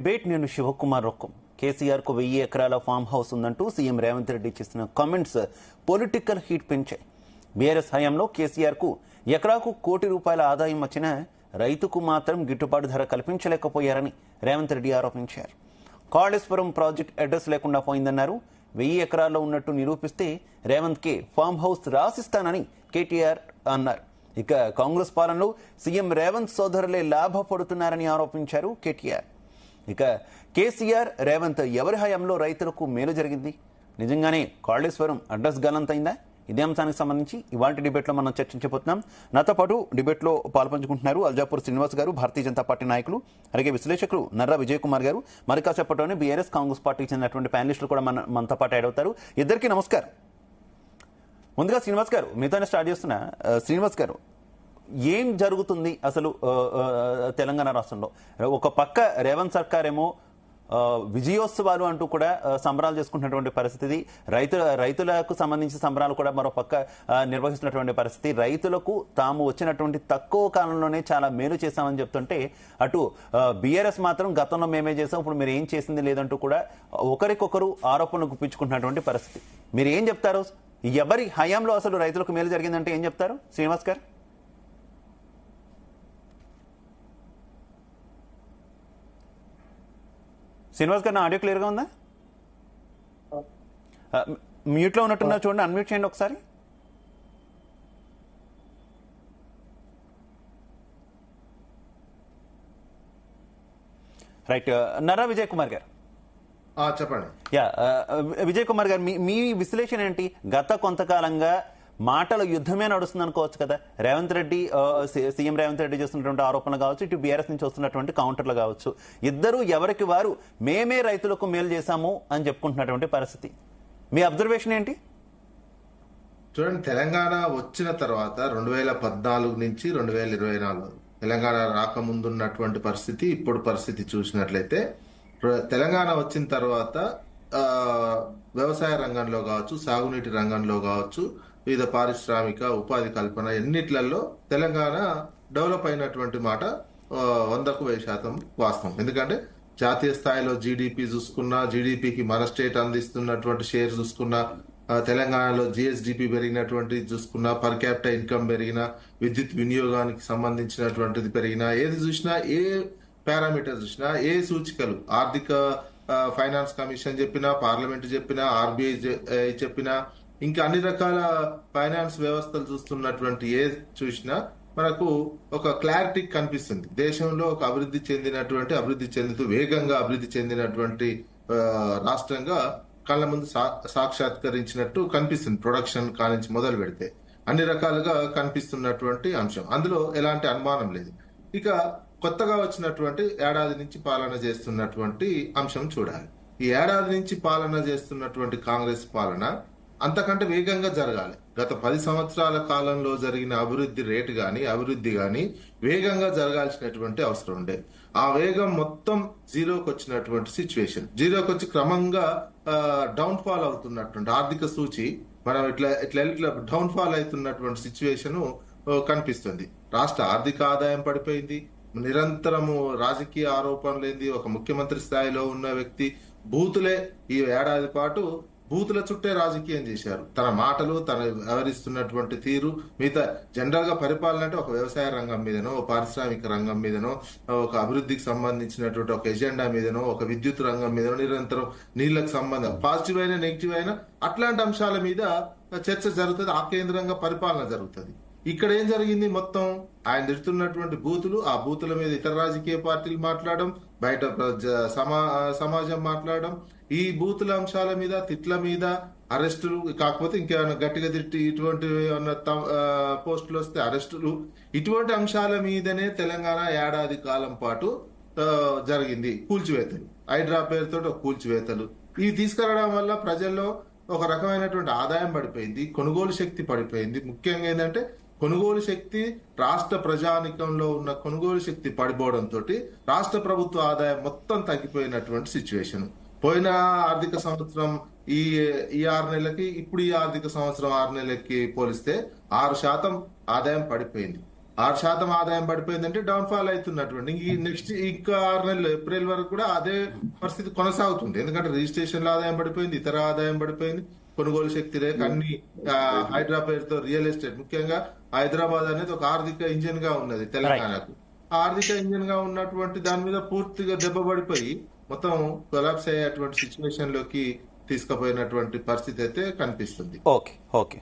Debate నేను శివకుమార్ రొక్కం. కేసీఆర్ కు 1000 ఎకరాల ఫామ్ హౌస్ ఉందంటూ సీఎం రేవంత్ రెడ్డి చేసిన కామెంట్స్ పొలిటికల్ హీట్ పెంచాయి. బీఆర్ఎస్ హయాంలో కేసీఆర్ కు ఎకరాకు ₹1,00,00,000 ఆదాయం వచ్చినా రైతుకు మాత్రం గిట్టుబాటు ధర కల్పించలేకపోయారని రేవంత్ రెడ్డి ఆరోపించారు. కాళేశ్వరం ప్రాజెక్ట్ అడ్రస్ లేకుండా పోయిందన్నారు. 1000 ఎకరాల్లో ఉన్నట్టు నిరూపిస్తే రేవంత్ కి ఫామ్ హౌస్ రాసిస్తానని కేటీఆర్ అన్నారు. ఇక కాంగ్రెస్ పాలనలో సీఎం రేవంత్ సోదరులే లాభపడుతున్నారని ఆరోపించారు కేటీఆర్. ఇక కేసీఆర్ రేవంత్ ఎవరి హయాంలో రైతులకు మేలు జరిగింది? నిజంగానే కాళేశ్వరం అడ్రస్ గలంతైందా? ఇదే అంశానికి సంబంధించి ఇవాళ డిబేట్లో మనం చర్చించబోతున్నాం. నాతో పాటు డిబేట్లో పాల్పంచుకుంటున్నారు అల్జాపూర్ శ్రీనివాస్ గారు, భారతీయ జనతా పార్టీ నాయకులు, అలాగే విశ్లేషకులు నర్రా విజయ్ కుమార్ గారు. మరి కాసేపట్లోనే బీఆర్ఎస్ కాంగ్రెస్ పార్టీకి చెందినటువంటి ప్యానలిస్టులు కూడా మనతో పాటు యాడ్ అవుతారు. ఇద్దరికి నమస్కారం. ముందుగా శ్రీనివాస్ గారు, మీతోనే స్టార్ట్ చేస్తున్నా. శ్రీనివాస్ గారు, ఏం జరుగుతుంది అసలు తెలంగాణ రాష్ట్రంలో? ఒక పక్క రేవంత్ సర్కార్ ఏమో విజయోత్సవాలు అంటూ కూడా సంబరాలు చేసుకుంటున్నటువంటి పరిస్థితి, రైతులకు సంబంధించిన సంబరాలు కూడా మరో పక్క నిర్వహిస్తున్నటువంటి పరిస్థితి. రైతులకు తాము వచ్చినటువంటి తక్కువ కాలంలోనే చాలా మేలు చేశామని చెప్తుంటే, అటు బీఆర్ఎస్ మాత్రం గతంలో మేమే చేసాం, ఇప్పుడు మీరు ఏం చేసింది లేదంటూ కూడా ఒకరికొకరు ఆరోపణలు గుప్పించుకుంటున్నటువంటి పరిస్థితి. మీరు ఏం చెప్తారు? ఎవరి హయాంలో అసలు రైతులకు మేలు జరిగిందంటే ఏం చెప్తారు శ్రీనివాస్ గారు? శ్రీనివాస్ గారు, నా ఆడియో క్లియర్గా ఉందా? మ్యూట్లో ఉన్నట్టున్నారు, చూడండి, అన్మ్యూట్ చేయండి ఒకసారి. రైట్. నర్రా విజయ్ కుమార్ గారు చెప్పండి. విజయ్ కుమార్ గారు, మీ విశ్లేషణ ఏంటి? గత కొంతకాలంగా మాటల యుద్ధమే నడుస్తుంది అనుకోవచ్చు కదా. రేవంత్ రెడ్డి, సీఎం రేవంత్ రెడ్డి చేస్తున్నటువంటి ఆరోపణలు కావచ్చు, ఇటు బీఆర్ఎస్ నుంచి వస్తున్నటువంటి కౌంటర్లు కావచ్చు, ఇద్దరు ఎవరికి వారు మేమే రైతులకు మేలు చేశాము అని చెప్పుకుంటున్నటువంటి పరిస్థితి. మీ అబ్జర్వేషన్ ఏంటి? చూడండి, తెలంగాణ వచ్చిన తర్వాత 2014 నుంచి 2024 తెలంగాణ రాకముందున్నటువంటి పరిస్థితి, ఇప్పుడు పరిస్థితి చూసినట్లయితే, తెలంగాణ వచ్చిన తర్వాత వ్యవసాయ రంగంలో కావచ్చు, సాగునీటి రంగంలో కావచ్చు, వివిధ పారిశ్రామిక ఉపాధి కల్పన ఎన్నిట్లలో తెలంగాణ డెవలప్ అయినటువంటి మాట 100% వాస్తవం. ఎందుకంటే జాతీయ స్థాయిలో జీడిపి చూసుకున్నా, జీడిపికి మన స్టేట్ అందిస్తున్నటువంటి షేర్ చూసుకున్నా, తెలంగాణలో జిఎస్డిపి పెరిగినటువంటి చూసుకున్నా, పర్ క్యాపిటల్ ఇన్కమ్ పెరిగినా, విద్యుత్ వినియోగానికి సంబంధించినటువంటిది పెరిగినా, ఏది చూసినా, ఏ పారామీటర్ చూసినా, ఏ సూచికలు, ఆర్థిక ఫైనాన్స్ కమిషన్ చెప్పినా, పార్లమెంట్ చెప్పినా, ఆర్బీఐ చెప్పినా, ఇంకా అన్ని రకాల ఫైనాన్స్ వ్యవస్థలు చూస్తున్నటువంటి ఏ చూసినా మనకు ఒక క్లారిటీ కనిపిస్తుంది. దేశంలో ఒక అభివృద్ధి చెందుతూ వేగంగా అభివృద్ధి చెందినటువంటి రాష్ట్రంగా కళ్ళ ముందు సాక్షాత్కరించినట్టు కనిపిస్తుంది. ప్రొడక్షన్ కానించి మొదలు పెడితే అన్ని రకాలుగా కనిపిస్తున్నటువంటి అంశం, అందులో ఎలాంటి అనుమానం లేదు. ఇక కొత్తగా వచ్చినటువంటి ఏడాది నుంచి పాలన చేస్తున్నటువంటి అంశం చూడాలి. ఈ ఏడాది నుంచి పాలన చేస్తున్నటువంటి కాంగ్రెస్ పాలన అంతకంటే వేగంగా జరగాలి. గత 10 సంవత్సరాల కాలంలో జరిగిన అభివృద్ధి రేటు గాని, అభివృద్ధి గాని వేగంగా జరగాల్సినటువంటి అవసరం ఉండే. ఆ వేగం మొత్తం జీరోకి వచ్చినటువంటి సిచ్యువేషన్, జీరోకి వచ్చి క్రమంగా డౌన్ ఫాల్ అవుతున్నటువంటి ఆర్థిక సూచి మనం ఇట్లా డౌన్ ఫాల్ అవుతున్నటువంటి సిచ్యువేషన్ కనిపిస్తుంది. రాష్ట్ర ఆర్థిక ఆదాయం పడిపోయింది. నిరంతరము రాజకీయ ఆరోపణలు ఏంది, ఒక ముఖ్యమంత్రి స్థాయిలో ఉన్న వ్యక్తి బూతులే ఈ ఏడాది పాటు బూతుల చుట్టే రాజకీయం చేశారు. తన మాటలు, తన వ్యవహరిస్తున్నటువంటి తీరు, మిగతా జనరల్ గా పరిపాలన అంటే ఒక వ్యవసాయ రంగం మీదనో, ఒక పారిశ్రామిక రంగం మీదనో, ఒక అభివృద్ధికి సంబంధించినటువంటి ఒక ఎజెండా మీదనో, ఒక విద్యుత్ రంగం మీదనో నిరంతరం నీళ్లకు సంబంధం, పాజిటివ్ అయినా నెగిటివ్ అయినా అట్లాంటి అంశాల మీద చర్చ జరుగుతుంది. ఆ కేంద్రంగా పరిపాలన జరుగుతుంది. ఇక్కడ ఏం జరిగింది? మొత్తం ఆయన తిడుతున్నటువంటి బూతులు, ఆ బూతుల మీద ఇతర రాజకీయ పార్టీలు మాట్లాడడం, బయట సమాజం మాట్లాడడం, ఈ బూతుల అంశాల మీద, తిట్ల మీద అరెస్టులు, కాకపోతే ఇంకేమైనా గట్టిగా తిట్టి ఇటువంటి పోస్టులు వస్తే అరెస్టులు, ఇటువంటి అంశాల మీదనే తెలంగాణ ఏడాది కాలం పాటు జరిగింది. కూల్చివేతలు, హైడ్రా పేరుతో కూల్చివేతలు, ఇవి తీసుకురావడం వల్ల ప్రజల్లో ఒక రకమైనటువంటి ఆదాయం పడిపోయింది, కొనుగోలు శక్తి పడిపోయింది. ముఖ్యంగా ఏంటంటే కొనుగోలు శక్తి, రాష్ట్ర ప్రజానికంలో ఉన్న కొనుగోలు శక్తి పడిపోవడంతో రాష్ట్ర ప్రభుత్వ ఆదాయం మొత్తం తగ్గిపోయినటువంటి సిచ్యువేషన్. పోయిన ఆర్థిక సంవత్సరం ఈ 6 నెలలకి, ఇప్పుడు ఈ ఆర్థిక సంవత్సరం 6 నెలలకి పోలిస్తే 6% ఆదాయం పడిపోయింది. 6% ఆదాయం పడిపోయిందంటే డౌన్ ఫాల్ అవుతున్నటువంటి ఈ నెక్స్ట్ ఇంకా 6 నెలలు ఏప్రిల్ వరకు కూడా అదే పరిస్థితి కొనసాగుతుంది. ఎందుకంటే రిజిస్ట్రేషన్ల ఆదాయం పడిపోయింది, ఇతర ఆదాయం పడిపోయింది, కొనుగోలు శక్తి రేఖ అన్ని హైడ్రా పేరుతో రియల్ ఎస్టేట్, ముఖ్యంగా హైదరాబాద్ అనేది ఒక ఆర్థిక ఇంజిన్ గా ఉన్నది తెలంగాణకు. ఆర్థిక ఇంజిన్ గా ఉన్నటువంటి దాని మీద పూర్తిగా దెబ్బ పడిపోయి మొత్తం కొలాప్స్ అయ్యేటువంటి సిచ్యువేషన్ లోకి తీసుకుపోయినటువంటి పరిస్థితి అయితే కనిపిస్తుంది. ఓకే ఓకే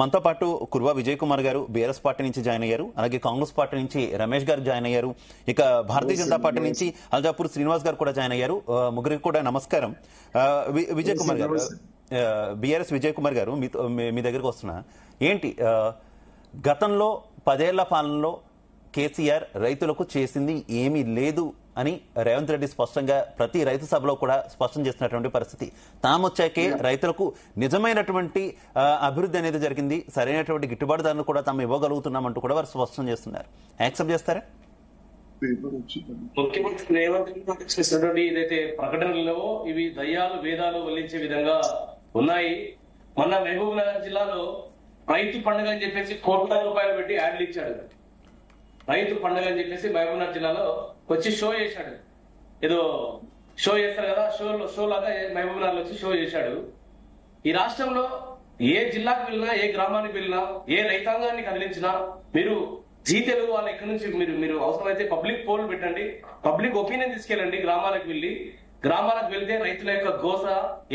మనతో పాటు కుర్వా విజయ్ కుమార్ గారు బీఆర్ఎస్ పార్టీ నుంచి జాయిన్ అయ్యారు. అలాగే కాంగ్రెస్ పార్టీ నుంచి రమేష్ గారు జాయిన్ అయ్యారు. ఇక భారతీయ జనతా పార్టీ నుంచి అల్జాపూర్ శ్రీనివాస్ గారు కూడా జాయిన్ అయ్యారు. ముగ్గురికి కూడా నమస్కారం. విజయ్ కుమార్ గారు, బీఆర్ఎస్ విజయ్ కుమార్ గారు, మీ దగ్గరకు వస్తున్నా. ఏంటి గతంలో 10 ఏళ్ల పాలనలో కేసీఆర్ రైతులకు చేసింది ఏమీ లేదు అని రేవంత్ రెడ్డి స్పష్టంగా ప్రతి రైతు సభలో కూడా స్పష్టం చేస్తున్నటువంటి పరిస్థితి. తామొచ్చాకే రైతులకు నిజమైనటువంటి అభివృద్ధి అనేది జరిగింది, సరైనటువంటి గిట్టుబాటు ధరను కూడా తాము ఇవ్వగలుగుతున్నామంటూ కూడా వారు స్పష్టం చేస్తున్నారు. యాక్సెప్ట్ చేస్తారా? ముఖ్యమంత్రి రేవంత్ రెడ్డి చేసినటువంటి ఏదైతే ప్రకటనలో ఇవి దయ్యాలు వేదాలు వల్లించే విధంగా ఉన్నాయి. మొన్న మహబూబ్ నగర్ జిల్లాలో రైతు పండుగ అని చెప్పేసి ₹1,00,00,000 పెట్టి యాడ్లు ఇచ్చాడు. రైతు పండుగ అని చెప్పేసి మహబూబ్ నగర్ జిల్లాలో వచ్చి షో చేశాడు. ఏదో షో చేస్తారు కదా, షో లాగా మహబూబ్ నగర్ వచ్చి షో చేశాడు. ఈ రాష్ట్రంలో ఏ జిల్లాకు వెళ్ళినా, ఏ గ్రామానికి వెళ్ళినా, ఏ రైతాంగాన్ని కదిలించినా మీరు జీ తెలుగు వాళ్ళు ఎక్కడి నుంచి మీరు అవసరమైతే పబ్లిక్ పోల్ పెట్టండి, పబ్లిక్ ఒపీనియన్ తీసుకెళ్ళండి. గ్రామాలకు వెళ్తే రైతుల యొక్క గోస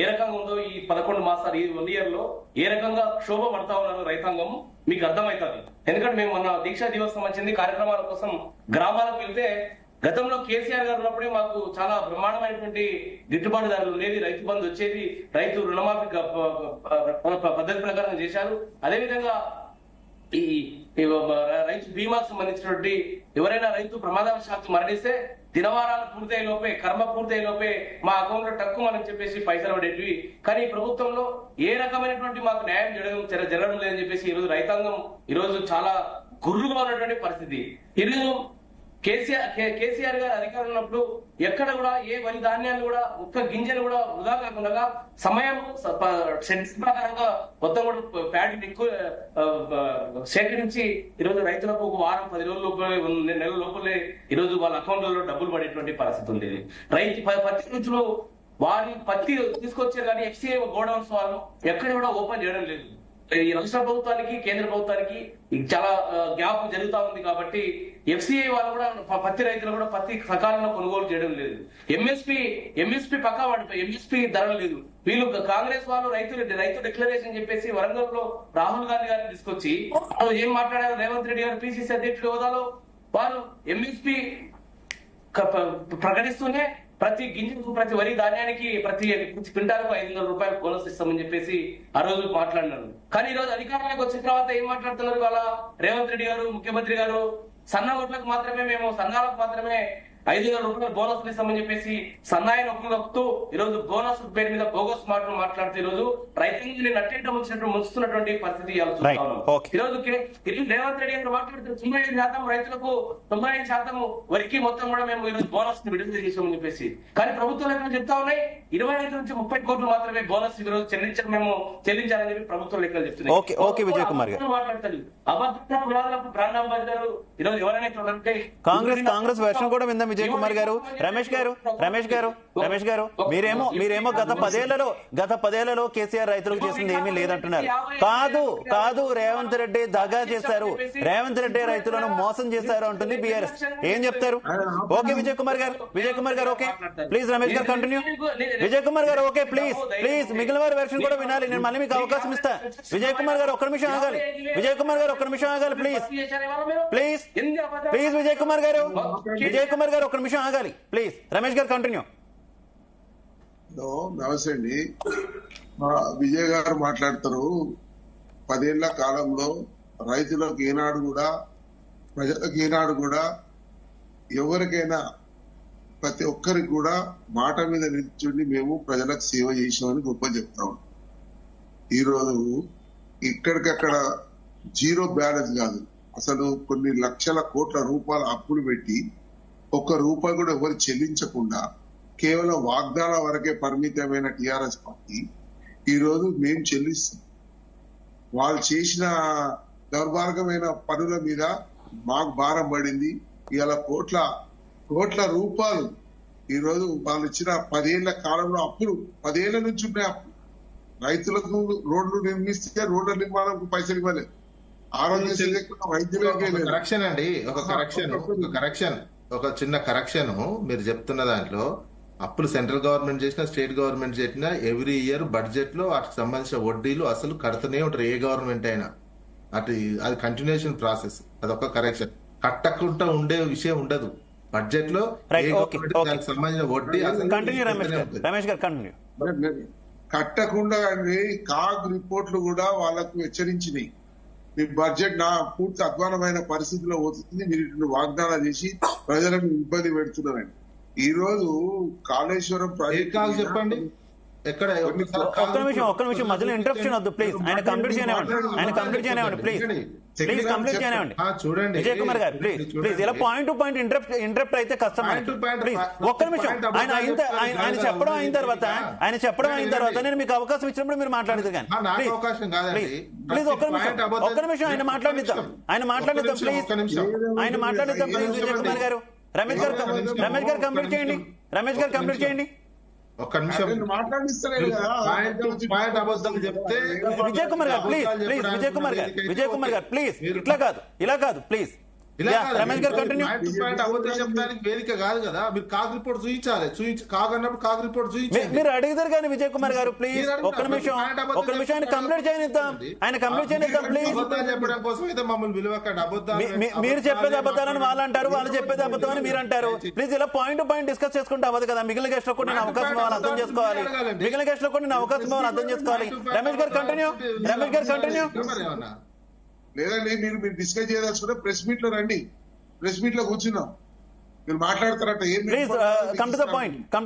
ఏ రకంగా ఉందో ఈ 11 మాసాలు, ఈ 1 year లో ఏ రకంగా క్షోభ పడతా ఉన్నారు రైతాంగం మీకు అర్థమవుతుంది. ఎందుకంటే మేము మొన్న దీక్షా దివసం వచ్చింది కార్యక్రమాల కోసం గ్రామాలకు వెళ్తే గతంలో కేసీఆర్ గారు ఉన్నప్పుడే మాకు చాలా బ్రహ్మాండమైనటువంటి గిట్టుబాటు ధరలు ఉండేది, రైతు బంధు వచ్చేది, రైతు రుణమాఫీ పద్ధతి ప్రకారం చేశారు. అదేవిధంగా ఈ రైతు బీమాకు సంబంధించినటువంటి ఎవరైనా రైతు ప్రమాదవశాత్తు మరణిస్తే దినవారాలు పూర్తయ్యే లోపే, కర్మ పూర్తయ్యే లోపే మా అకౌంట్ లో టక్కు అని చెప్పేసి పైసలు పడేటివి. కానీ ప్రభుత్వంలో ఏ రకమైనటువంటి మాకు న్యాయం జరగడం లేదని చెప్పేసి ఈరోజు రైతాంగం ఈరోజు చాలా గుర్రుగా ఉన్నటువంటి పరిస్థితి. ఈరోజు కేసీఆర్ గారు అధికారం ఉన్నప్పుడు ఎక్కడ కూడా ఏ వరి ధాన్యాన్ని కూడా ఒక్క గింజను కూడా వృధా కాకుండా సమయం ప్రకారంగా మొత్తం కూడా ప్యాడీని ఎక్కువ సేకరించి ఈరోజు రైతులకు ఒక వారం 10 రోజుల లోపలే, నెల లోపలే ఈరోజు వాళ్ళ అకౌంట్లలో డబ్బులు పడేటువంటి పరిస్థితి ఉంది. పత్తి రుచులు వారి పత్తి తీసుకొచ్చారు కానీ ఎఫ్సీఐ గోడౌన్స్ వాళ్ళు ఎక్కడ కూడా ఓపెన్ చేయడం లేదు. ఈ రాష్ట్ర ప్రభుత్వానికి కేంద్ర ప్రభుత్వానికి చాలా గ్యాప్ జరుగుతా ఉంది. కాబట్టి ఎఫ్సీఐ వాళ్ళు కూడా పత్తి రైతులు కూడా పత్తి సకాలంలో కొనుగోలు చేయడం లేదు. ఎంఎస్పీ పక్కా వాడిపోయి ఎంఎస్పీ ధర లేదు. వీళ్ళు కాంగ్రెస్ వాళ్ళు రైతు డిక్లరేషన్ చెప్పేసి వరంగల్ లో రాహుల్ గాంధీ గారిని తీసుకొచ్చి ఏం మాట్లాడారు రేవంత్ రెడ్డి గారు పిసిసి అధ్యక్షుడి హోదాలో వారు ఎంఎస్పీ ప్రకటిస్తూనే ప్రతి గింజకు, ప్రతి వరి ధాన్యానికి, ప్రతి క్వింటాలకు ₹500 బోనస్ ఇస్తామని చెప్పేసి ఆ రోజు మాట్లాడినారు. కానీ ఈ రోజు అధికారంలోకి వచ్చిన తర్వాత ఏం మాట్లాడుతున్నారు వాళ్ళ రేవంత్ రెడ్డి గారు, ముఖ్యమంత్రి గారు? సన్న ఓట్లకు మాత్రమే, మేము సన్నాలకు మాత్రమే ₹500 బోనస్ ఇస్తామని చెప్పేసి సన్నాయిని ఒప్పుతూ ఈరోజు బోనస్ పేరు మీద బోగస్ మాటలు మాట్లాడుతూ ఈరోజు రైతులని నట్టేట ముంచుతున్నటువంటి పరిస్థితి ఈరోజు రేవంత్ రెడ్డి గారు మాట్లాడుతూ 95% రైతులకు 95% వరికి మొత్తం కూడా మేము ఈరోజు బోనస్ విడుదల చేసామని చెప్పేసి. కానీ ప్రభుత్వం లెక్కలు చెప్తా ఉన్నాయి 25 నుంచి 30 కోట్లు మాత్రమే బోనస్ ఈరోజు చెల్లించాలని చెప్పి ప్రభుత్వం లెక్కలు చెప్తున్నాయి. మాట్లాడతారు అబద్ధాలకు బ్రాండ్ అంబాసిడర్ ఈరోజు ఎవరైనా కాంగ్రెస్ వర్షం కూడా విందాం. విజయ్ కుమార్ గారు, రమేష్ గారు మీరేమో గత 10 ఏళ్లలో కేసీఆర్ రైతులకు చేసింది ఏమీ లేదంటున్నారు. కాదు రేవంత్ రెడ్డి దగా చేశారు, రేవంత్ రెడ్డి రైతులను మోసం చేశారు అంటుంది బీఆర్ఎస్. ఏం చెప్తారు? ఓకే విజయ్ కుమార్ గారు ఓకే ప్లీజ్. రమేష్ గారు కంటిన్యూ. విజయ్ కుమార్ గారు ఓకే ప్లీజ్ మిగిలిన వారి వెర్షన్ కూడా వినాలి. నేను మళ్ళీ మీకు అవకాశం ఇస్తా. విజయ్ కుమార్ గారు ఒక్క నిమిషం ఆగాలి. ప్లీజ్ విజయ్ కుమార్ గారు ఒక్క నిమిషం ఆగాలి ప్లీజ్. రమేష్ గారు కంటిన్యూ. నమస్తే అండి. విజయ్ గారు మాట్లాడతారు 10 ఏళ్ల కాలంలో రైతులకు ఏనాడు కూడా, ప్రజలకు ఏనాడు కూడా, ఎవరికైనా ప్రతి ఒక్కరికి కూడా మాట మీద నిల్చుండి మేము ప్రజలకు సేవ చేసామని గొప్ప చెప్తాం. ఈరోజు ఇక్కడికక్కడ జీరో బ్యాలెన్స్ కాదు, అసలు కొన్ని లక్షల కోట్ల రూపాయల అప్పులు పెట్టి ₹1 కూడా ఎవరు చెల్లించకుండా కేవలం వాగ్దానాల వరకే పరిమితమైన టిఆర్ఎస్ పార్టీ ఈరోజు మేము చెల్లిస్తాం. వాళ్ళు చేసిన దౌర్భాగ్యమైన పనుల మీద మాకు భారం పడింది. ఇవాళ కోట్ల రూపాయలు ఈ రోజు వాళ్ళు ఇచ్చిన 10 ఏళ్ల కాలంలో అప్పులు 10 ఏళ్ల నుంచి ఉన్నాయి అప్పులు. రైతులకు రోడ్లు నిర్మిస్తే రోడ్ల నిర్మాణంకు పైసలు ఇవ్వలేదు. ఆరోగ్యశ్రీ లేకుండా వైద్యులకే లేదు. కరెక్షన్ అండి, ఒక చిన్న కరెక్షన్. మీరు చెప్తున్న దాంట్లో అప్పులు సెంట్రల్ గవర్నమెంట్ చేసినా స్టేట్ గవర్నమెంట్ చేసినా ఎవ్రీ ఇయర్ బడ్జెట్ లో వాటికి సంబంధించిన వడ్డీలు అసలు కడుతూనే ఉంటారు, ఏ గవర్నమెంట్ అయినా. అది కంటిన్యూషన్ ప్రాసెస్. అదొక కరెక్షన్. కట్టకుండా ఉండే విషయం ఉండదు బడ్జెట్ లో. దానికి సంబంధించిన వడ్డీ కట్టకుండా కాగ్ రిపోర్ట్లు కూడా వాళ్ళకు హెచ్చరించినాయి. మీ బడ్జెట్ పూర్తి అధ్వానమైన పరిస్థితిలో పోతుంది, మీరు ఇటు వాగ్దానాలు చేసి ప్రజలకు ఇబ్బంది పెడుతున్నారండి. ఈ రోజు కాళేశ్వరం ప్రాజెక్ట్ చెప్పండి. ఎక్కడ ఒక్క నిమిషం మధ్యలో ఇంటరప్షన్ వద్దు ప్లీజ్. ఆయన కంప్లీట్ చేయనివ్వండి ప్లీజ్. చూడండి విజయ్ కుమార్ గారు ప్లీజ్ ఇలా పాయింట్ టు పాయింట్ ఇంటరప్ట్ అయితే కష్టం. ప్లీజ్ ఒక్క నిమిషం. ఆయన చెప్పడం అయిన తర్వాత నేను మీకు అవకాశం ఇచ్చినప్పుడు మీరు మాట్లాడేది కానీ ప్లీజ్ ఒక్క నిమిషం ఆయన మాట్లాడిద్దాం ప్లీజ్. విజయ్ కుమార్ గారు రమేష్ గారు కంప్లీట్ చేయండి. ఒక్క నిమిషం అబద్ధం చెప్తే విజయ్ కుమార్ గారు విజయ్ కుమార్ గారు ప్లీజ్ ఇలా కాదు ప్లీజ్. రమేష్ గారు కంటిన్యూ. అబద్ధం చెప్పడానికి వేదిక కాదు కదా. మీరు కాగ్ రిపోర్ట్ చూపించాలి. కాగన్నప్పుడు కాగ్ రిపోర్ట్ చూపించాలి. మీరు అడిగితారు కానీ విజయ్ కుమార్ గారు ప్లీజ్ ఒక్క నిమిషం ఆయన కంప్లీట్ చేయనిద్దాం ప్లీజ్. అబద్ధాలు చెప్పడం కోసం అయితే మమ్మల్ని విలువకండి. అబద్ధాలు మీరు చెప్పేది అబద్ధాలని వాళ్ళు అంటారు, వాళ్ళు చెప్పేది అబద్ధం అని మీరు అంటారు. ప్లీజ్ ఇలా పాయింట్ టు పాయింట్ డిస్కస్ చేసుకుంటే అవ్వదు కదా. మిగిలిన గెస్ట్ లో కూడా నేను అవకాశం ఇవ్వాలి, అర్థం చేసుకోవాలి. రమేష్ గారు కంటిన్యూ. లేదండి, మీరు డిస్కస్ చేయదలుచుకుంటే ప్రెస్ మీట్ లో రండి. ప్రెస్ మీట్ లో కూర్చున్నాం, మీరు మాట్లాడతారట. Come to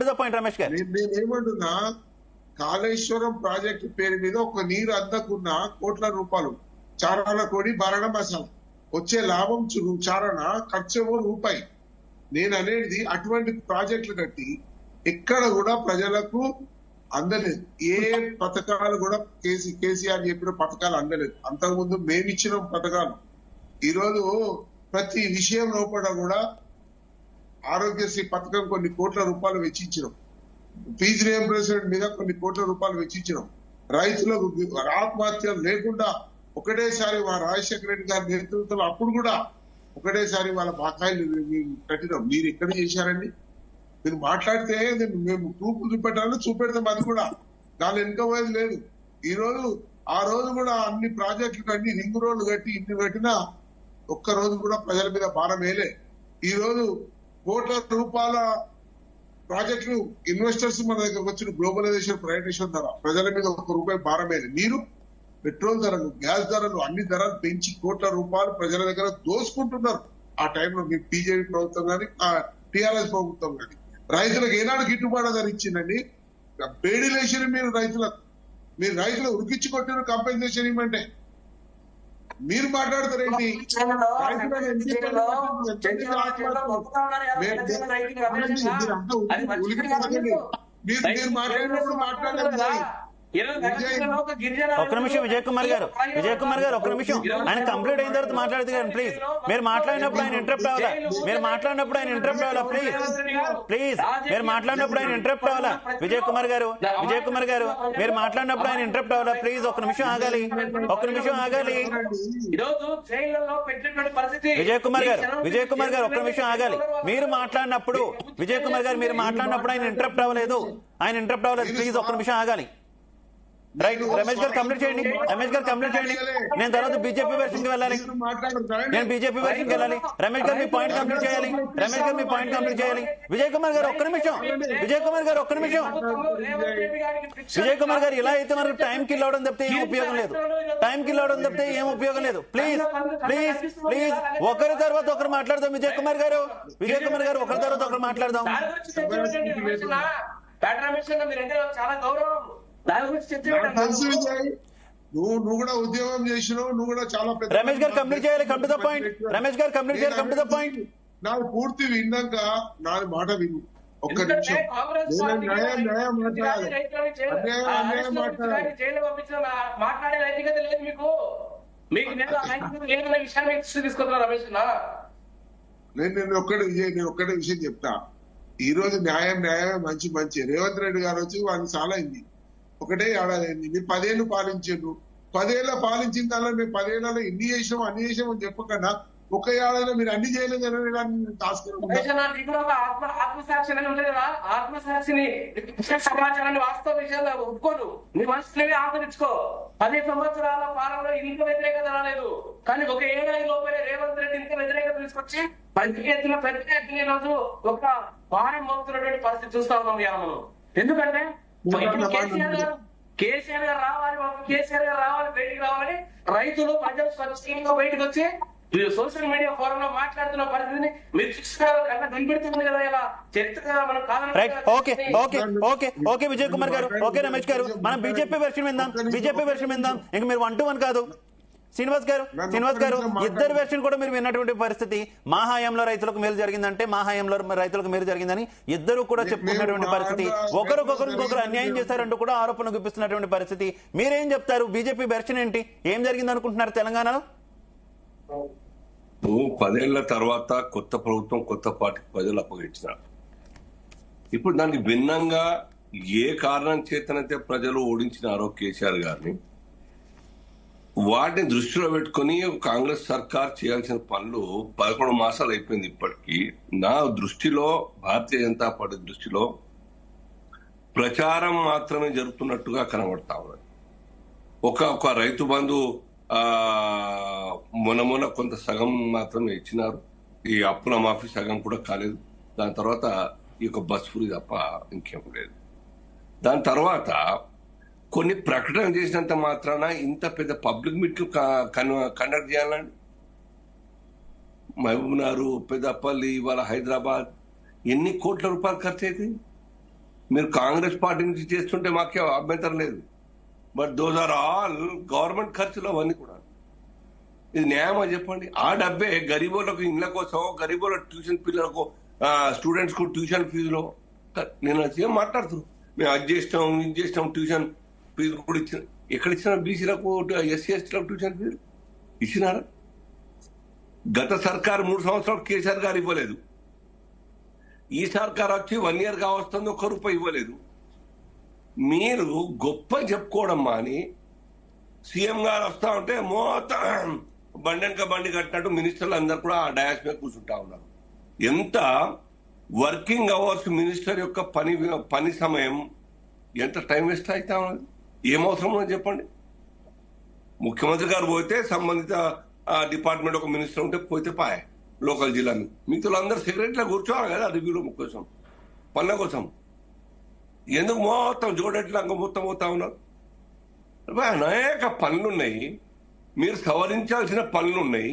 the point Ramesh గారు. నేనేమంటున్నా, కాళేశ్వరం ప్రాజెక్టు పేరు మీద ఒక నీరు అందకున్న కోట్ల రూపాయలు చారాల కోడి బారణ మసాలా వచ్చే లాభం చారణ ఖర్చేమో రూపాయి. నేను అనేది అటువంటి ప్రాజెక్టులు కట్టి ఎక్కడ కూడా ప్రజలకు అందలేదు. ఏ పథకాలు కూడా కేసీఆర్ చెప్పిన పథకాలు అందలేదు. అంతకుముందు మేమిచ్చిన పథకాలు ఈరోజు ప్రతి విషయం లోపల కూడా ఆరోగ్యశ్రీ పథకం కొన్ని కోట్ల రూపాయలు వెచ్చించినాం. ఫీజు రియంబర్స్మెంట్ మీద కొన్ని కోట్ల రూపాయలు వెచ్చించినాం. రైతులకు ఆత్మహత్యలు లేకుండా ఒకటేసారి రాజశేఖర రెడ్డి గారి నేతృత్వంలో అప్పుడు కూడా ఒకటేసారి వాళ్ళ బకాయిలు కట్టినాం. మీరు ఎక్కడ చేశారండి? మీరు మాట్లాడితే మేము ప్రూఫ్ చూపెడతాం. అది కూడా దాని వెనుక పోయేది లేదు. ఆ రోజు కూడా అన్ని ప్రాజెక్టులు అన్ని రింగ్ రోడ్లు కట్టి ఇన్ని కట్టినా ఒక్క రోజు కూడా ప్రజల మీద భారం వేయలే. ఈ రోజు కోట్ల రూపాయల ప్రాజెక్టులు ఇన్వెస్టర్స్ మన దగ్గర వచ్చిన గ్లోబలైజేషన్ ప్రైవేటేషన్ ధర ప్రజల మీద ₹1 భారం వేయలేదు. మీరు పెట్రోల్ ధరలు, గ్యాస్ ధరలు, అన్ని ధరలు పెంచి కోట్ల రూపాయలు ప్రజల దగ్గర దోసుకుంటున్నారు. ఆ టైంలో మీ బీజేపీ ప్రభుత్వం కానీ టీఆర్ఎస్ ప్రభుత్వం కానీ రైతులకు ఏనాడు గిట్టుబాటు ధర ఇచ్చిందండి? బేడీలేసిన మీరు రైతులు ఉరికిచ్చి కొట్టిన కంపెన్సేషన్ ఇవ్వమంటే మీరు మాట్లాడతారేంటి? మీరు మాట్లాడినప్పుడు మాట్లాడలేదు. ఒక్క నిమిషం విజయ్ కుమార్ గారు ఒక్క నిమిషం. ఆయన కంప్లీట్ అయిన తర్వాత మాట్లాడితే కానీ ప్లీజ్. మీరు మాట్లాడినప్పుడు ఆయన ఇంటరప్ట్ అవ్వాలా? మీరు మాట్లాడినప్పుడు ఆయన ఇంటరప్ట్ అవ్వాలా? ప్లీజ్ మీరు మాట్లాడినప్పుడు ఆయన ఇంటరప్ట్ అవ్వాలా? విజయ్ కుమార్ గారు మీరు మాట్లాడినప్పుడు ఆయన ఇంటరప్ట్ అవ్వాలా? ప్లీజ్ ఒక్క నిమిషం ఆగాలి. విజయ్ కుమార్ గారు ఒక్క నిమిషం ఆగాలి. మీరు మాట్లాడినప్పుడు విజయ్ కుమార్ గారు ఆయన ఇంటరప్ట్ అవ్వలేదు. ప్లీజ్ ఒక్క నిమిషం ఆగాలి. రైట్, రమేష్ గారు కంప్లీట్ చేయండి. నేను తర్వాత బీజేపీ వెర్షన్ కి వెళ్ళాలి. రమేష్ గారు మీ పాయింట్ కంప్లీట్ చేయాలి. విజయ్ కుమార్ గారు ఒక్క నిమిషం. విజయ్ కుమార్ గారు ఇలా అయితే మనకు టైం కిల్ అవడం తప్పితే ఏం ఉపయోగం లేదు. ప్లీజ్ ఒకరి తర్వాత ఒకరు మాట్లాడదాం. విజయ్ కుమార్ గారు ఒకరి తర్వాత ఒకరు మాట్లాడదాం. నువ్వు కూడా ఉద్యోగం చేసినావు, నువ్వు కూడా చాలా పెద్ద. రమేష్ గారు కంప్లీట్ చేయాలి. Come to the point. నాకు పూర్తి విన్నాక నాది మాట విను. ఒక్క నిమిషం మీకు లేదన్న విషయాన్ని తీసుకొస్తున్నా రమేష్ అన్న. నేను ఒక్కటే విషయం చెప్తా. ఈ రోజు న్యాయమే మంచి రేవంత్ రెడ్డి గారు వచ్చి వాళ్ళు చాలా అయింది, ఒకటే ఏడాది అయింది. మీరు 10 ఏళ్ళు పాలించారు. 10 ఏళ్ళ పాలించిన దానిలో మేము 10 ఏళ్ళలో ఇన్ని చేసినాం అన్ని చేసినాం అని చెప్పకుండా ఒక ఏడాదిలో మీరు అన్ని చేయలేదని ఆత్మసాక్షి అనేది ఉండదు కదా. ఆత్మసాక్షిని సమాచారాన్ని వాస్తవ విషయాలు ఒప్పుకోదు. నీ మనసుని ఆదరించుకో. 10 సంవత్సరాల పాలనలో ఇంత వ్యతిరేకత రాలేదు, కానీ ఒక ఏడాది లోపలే రేవంత్ రెడ్డి ఇంత వ్యతిరేకత తీసుకొచ్చి పెద్ద ఎత్తున రోజు ఒక వారం మోపుతున్నటువంటి పరిస్థితి చూస్తా ఉన్నాం ఇవాళ మనం. ఎందుకంటే కేసీఆర్ గారు రావాలి బయటికి రావాలని రైతులు ప్రజలు స్వచ్ఛంగా బయటకు వచ్చి సోషల్ మీడియా ఫోరం లో మాట్లాడుతున్న పరిస్థితిని మీరు చూస్తున్నారు కన్నా కనిపెడుతుంది కదా. ఇలా చరిత్ర మనం ఓకే విజయ్ కుమార్ గారు, ఓకే రమేష్ గారు, మనం బీజేపీ వెర్షన్ విందాం. ఇంక మీరు 1 to 1 కాదు. శ్రీనివాస్ గారు ఇద్దరు వెర్షన్ కూడా మీరు విన్నటువంటి పరిస్థితి. మా హయాంలో రైతులకు మేలు జరిగిందంటే మా హయాంలో రైతులకు మేలు జరిగిందని ఇద్దరు కూడా చెప్పుకున్నటువంటి పరిస్థితి. ఇంకొకరు అన్యాయం చేశారంటూ కూడా ఆరోపణలు గుప్పిస్తున్నటువంటి పరిస్థితి. మీరేం చెప్తారు? బీజేపీ వెర్షన్ ఏంటి? ఏం జరిగింది అనుకుంటున్నారు తెలంగాణలో? 10 ఏళ్ల తర్వాత కొత్త ప్రభుత్వం కొత్త పార్టీకి ప్రజలు అప్పగించినారు. ఇప్పుడు దానికి భిన్నంగా ఏ కారణం చేతనైతే ప్రజలు ఓడించినారో కేసీఆర్ గారిని, వాటిని దృష్టిలో పెట్టుకుని కాంగ్రెస్ సర్కార్ చేయాల్సిన పనులు 11 మాసాలు అయిపోయింది. ఇప్పటికీ నా దృష్టిలో, భారతీయ జనతా పార్టీ దృష్టిలో ప్రచారం మాత్రమే జరుగుతున్నట్టుగా కనబడతా ఉన్నది. ఒక రైతు బంధు మొన్న కొంత సగం మాత్రమే ఇచ్చినారు. ఈ అప్పుల మాఫీ సగం కూడా కాలేదు. దాని తర్వాత ఈ యొక్క బస్ ఫ్రీ తప్ప ఇంకేం లేదు. దాని తర్వాత కొన్ని ప్రకటన చేసినంత మాత్రాన ఇంత పెద్ద పబ్లిక్ మీట్లు కండక్ట్ చేయాలండి. మహబూబ్నగర్, పెద్దపల్లి, ఇవాళ హైదరాబాద్ ఎన్ని కోట్ల రూపాయలు ఖర్చు అవుతాయి? మీరు కాంగ్రెస్ పార్టీ నుంచి చేస్తుంటే మాకే అభ్యంతరం లేదు. But those are all government ఖర్చులు అవన్నీ కూడా. ఇది న్యాయమా చెప్పండి? ఆ డబ్బే గరీబోళ్ళకు ఇళ్ల కోసం, గరీబోళ్ళ ట్యూషన్ పిల్లలకు, స్టూడెంట్స్ కు ట్యూషన్ ఫీజులో నేను ఏం మాట్లాడుతున్నాను. మేము అది చేసినాం ట్యూషన్ ఫీజు కూడా ఇచ్చిన. ఎక్కడ ఇచ్చిన? బీసీలకు, ఎస్సీ ఎస్టీలకు ట్యూషన్ ఫీజు ఇచ్చినారా? గత సర్కారు 3 సంవత్సరాలు కేసీఆర్ గారు ఇవ్వలేదు. ఈ సర్కార్ వచ్చి 1 year కావస్తుంది, 1 రూపాయి ఇవ్వలేదు. మీరు గొప్ప చెప్పుకోవడం మాని సీఎం గారు వస్తా ఉంటే మొత్తం బండి కట్టినట్టు మినిస్టర్లు అందరు కూడా ఆ డయాస్ మీద కూర్చుంటా ఉన్నారు. ఎంత వర్కింగ్ అవర్స్ మినిస్టర్ యొక్క పని సమయం, ఎంత టైం వేస్ట్ అవుతా ఉన్నది? ఏమవసరం ఉన్నది చెప్పండి? ముఖ్యమంత్రి గారు పోతే సంబంధిత డిపార్ట్మెంట్ ఒక మినిస్టర్ ఉంటే పోతే పాయ్ లోకల్ జిల్లా మిగతా అందరూ సెక్రటరీలో కూర్చోవాలి కదా రివ్యూలో కోసం, పనుల కోసం. ఎందుకు మొత్తం జోడెట్లా మొత్తం పోతా ఉన్నారు? అనేక పనులున్నాయి, మీరు సవరించాల్సిన పనులున్నాయి.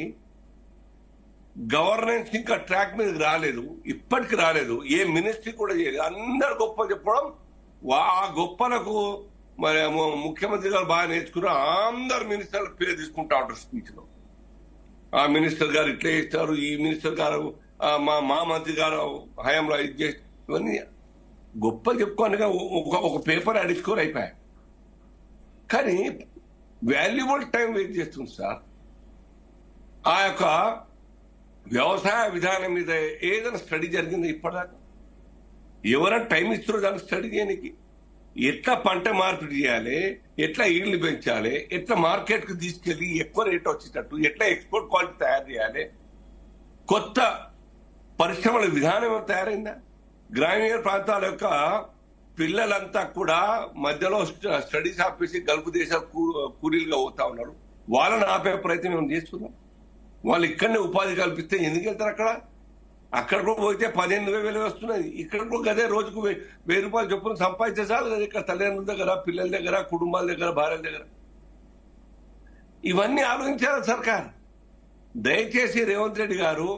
గవర్నెన్స్ ఇంకా ట్రాక్ మీద రాలేదు, ఇప్పటికి రాలేదు. ఏ మినిస్ట్రీ కూడా చేయలేదు. అందరు గొప్ప చెప్పడం, ఆ గొప్పలకు మరి ముఖ్యమంత్రి గారు బాగా నేర్చుకున్నారు. అందరు మినిస్టర్ల పేరు తీసుకుంటా ఉంటారు స్పీచ్ లో. ఆ మినిస్టర్ గారు ఇట్లా చేస్తారు, ఈ మినిస్టర్ గారు మా మంత్రి గారు హయాంలో ఇది చేసి, ఇవన్నీ గొప్పలు చెప్పుకోనిగా ఒక పేపర్ అడిచుకొని అయిపోయాయి. కానీ వాల్యుబుల్ టైం వెయిట్ చేస్తుంది సార్. ఆ యొక్క వ్యవసాయ విధానం మీద ఏదైనా స్టడీ జరిగింది ఇప్పటిదాకా? ఎవరైనా టైం ఇస్తారో దానికి స్టడీ చేయడానికి? ఎట్లా పంట మార్పిడి చేయాలి, ఎట్లా ఈల్డ్ పెంచాలి, ఎట్లా మార్కెట్ కు తీసుకెళ్లి ఎక్కువ రేట్ వచ్చేటట్టు, ఎట్లా ఎక్స్పోర్ట్ క్వాలిటీ తయారు చేయాలి, కొత్త పరిశ్రమల విధానం తయారైందా? గ్రామీణ ప్రాంతాల యొక్క పిల్లలంతా కూడా మధ్యలో స్టడీస్ ఆపేసి గల్ఫ్ దేశాలు కూలీలుగా పోతా ఉన్నారు. వాళ్ళని ఆపే ప్రయత్నం మేము చేస్తున్నాం. వాళ్ళు ఇక్కడనే ఉపాధి కల్పిస్తే ఎందుకు వెళ్తారు? అక్కడ కూడా పోతే 15,000 వస్తున్నాయి. ఇక్కడ కూడా గదే రోజుకు 1,000 రూపాయలు చొప్పున సంపాదించే చాలు కదా. ఇక్కడ తల్లిదండ్రుల దగ్గర, పిల్లల దగ్గర, కుటుంబాల దగ్గర, భార్యల దగ్గర. ఇవన్నీ ఆలోచించారు సర్కార్. దయచేసి రేవంత్ రెడ్డి గారు,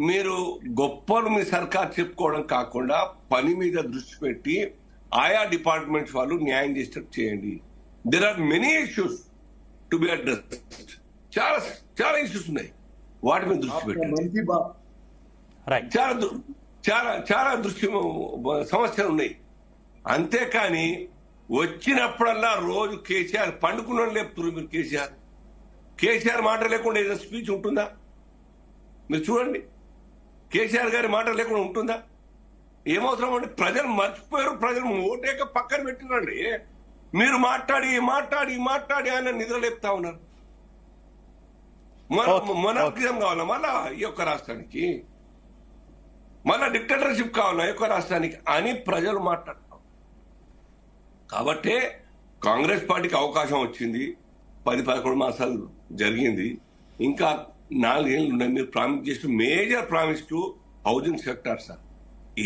మీరు గొప్పలు మీ సర్కార్ చెప్పుకోవడం కాకుండా పని మీద దృష్టి పెట్టి ఆయా డిపార్ట్మెంట్స్ వాళ్ళు న్యాయం చేసేటట్టు చేయండి. There are many issues to be addressed. చాలా ఇష్యూస్ ఉన్నాయి, వాటి మీద దృష్టి పెట్టండి. చాలా దృష్టి సమస్యలు ఉన్నాయి. అంతేకాని వచ్చినప్పుడల్లా రోజు కేసీఆర్ పండుకున్న లేపుతున్నారు. మీరు కేసీఆర్ కేసీఆర్ మాట లేకుండా ఏదైనా స్పీచ్ ఉంటుందా? మీరు చూడండి, కేసీఆర్ గారి మాట లేకుండా ఉంటుందా? ఏమవసరం అండి? ప్రజలు మర్చిపోయారు, ప్రజలు ఓటేక పక్కన పెట్టినండి. మీరు మాట్లాడి మాట్లాడి మాట్లాడి ఆయన నిద్ర లేపుతా ఉన్నారు. మొనార్కిజం కావాలా మళ్ళా ఈ యొక్క రాష్ట్రానికి? మళ్ళా డిక్టేటర్షిప్ కావాలా ఈ యొక్క రాష్ట్రానికి అని ప్రజలు మాట్లాడతారు. కాబట్టే కాంగ్రెస్ పార్టీకి అవకాశం వచ్చింది. 10-11 మాసాలు జరిగింది. ఇంకా 4 ఏళ్ళు ఉన్నాయి. మీరు ప్రామిస్ చేసిన major promise to housing sector sir,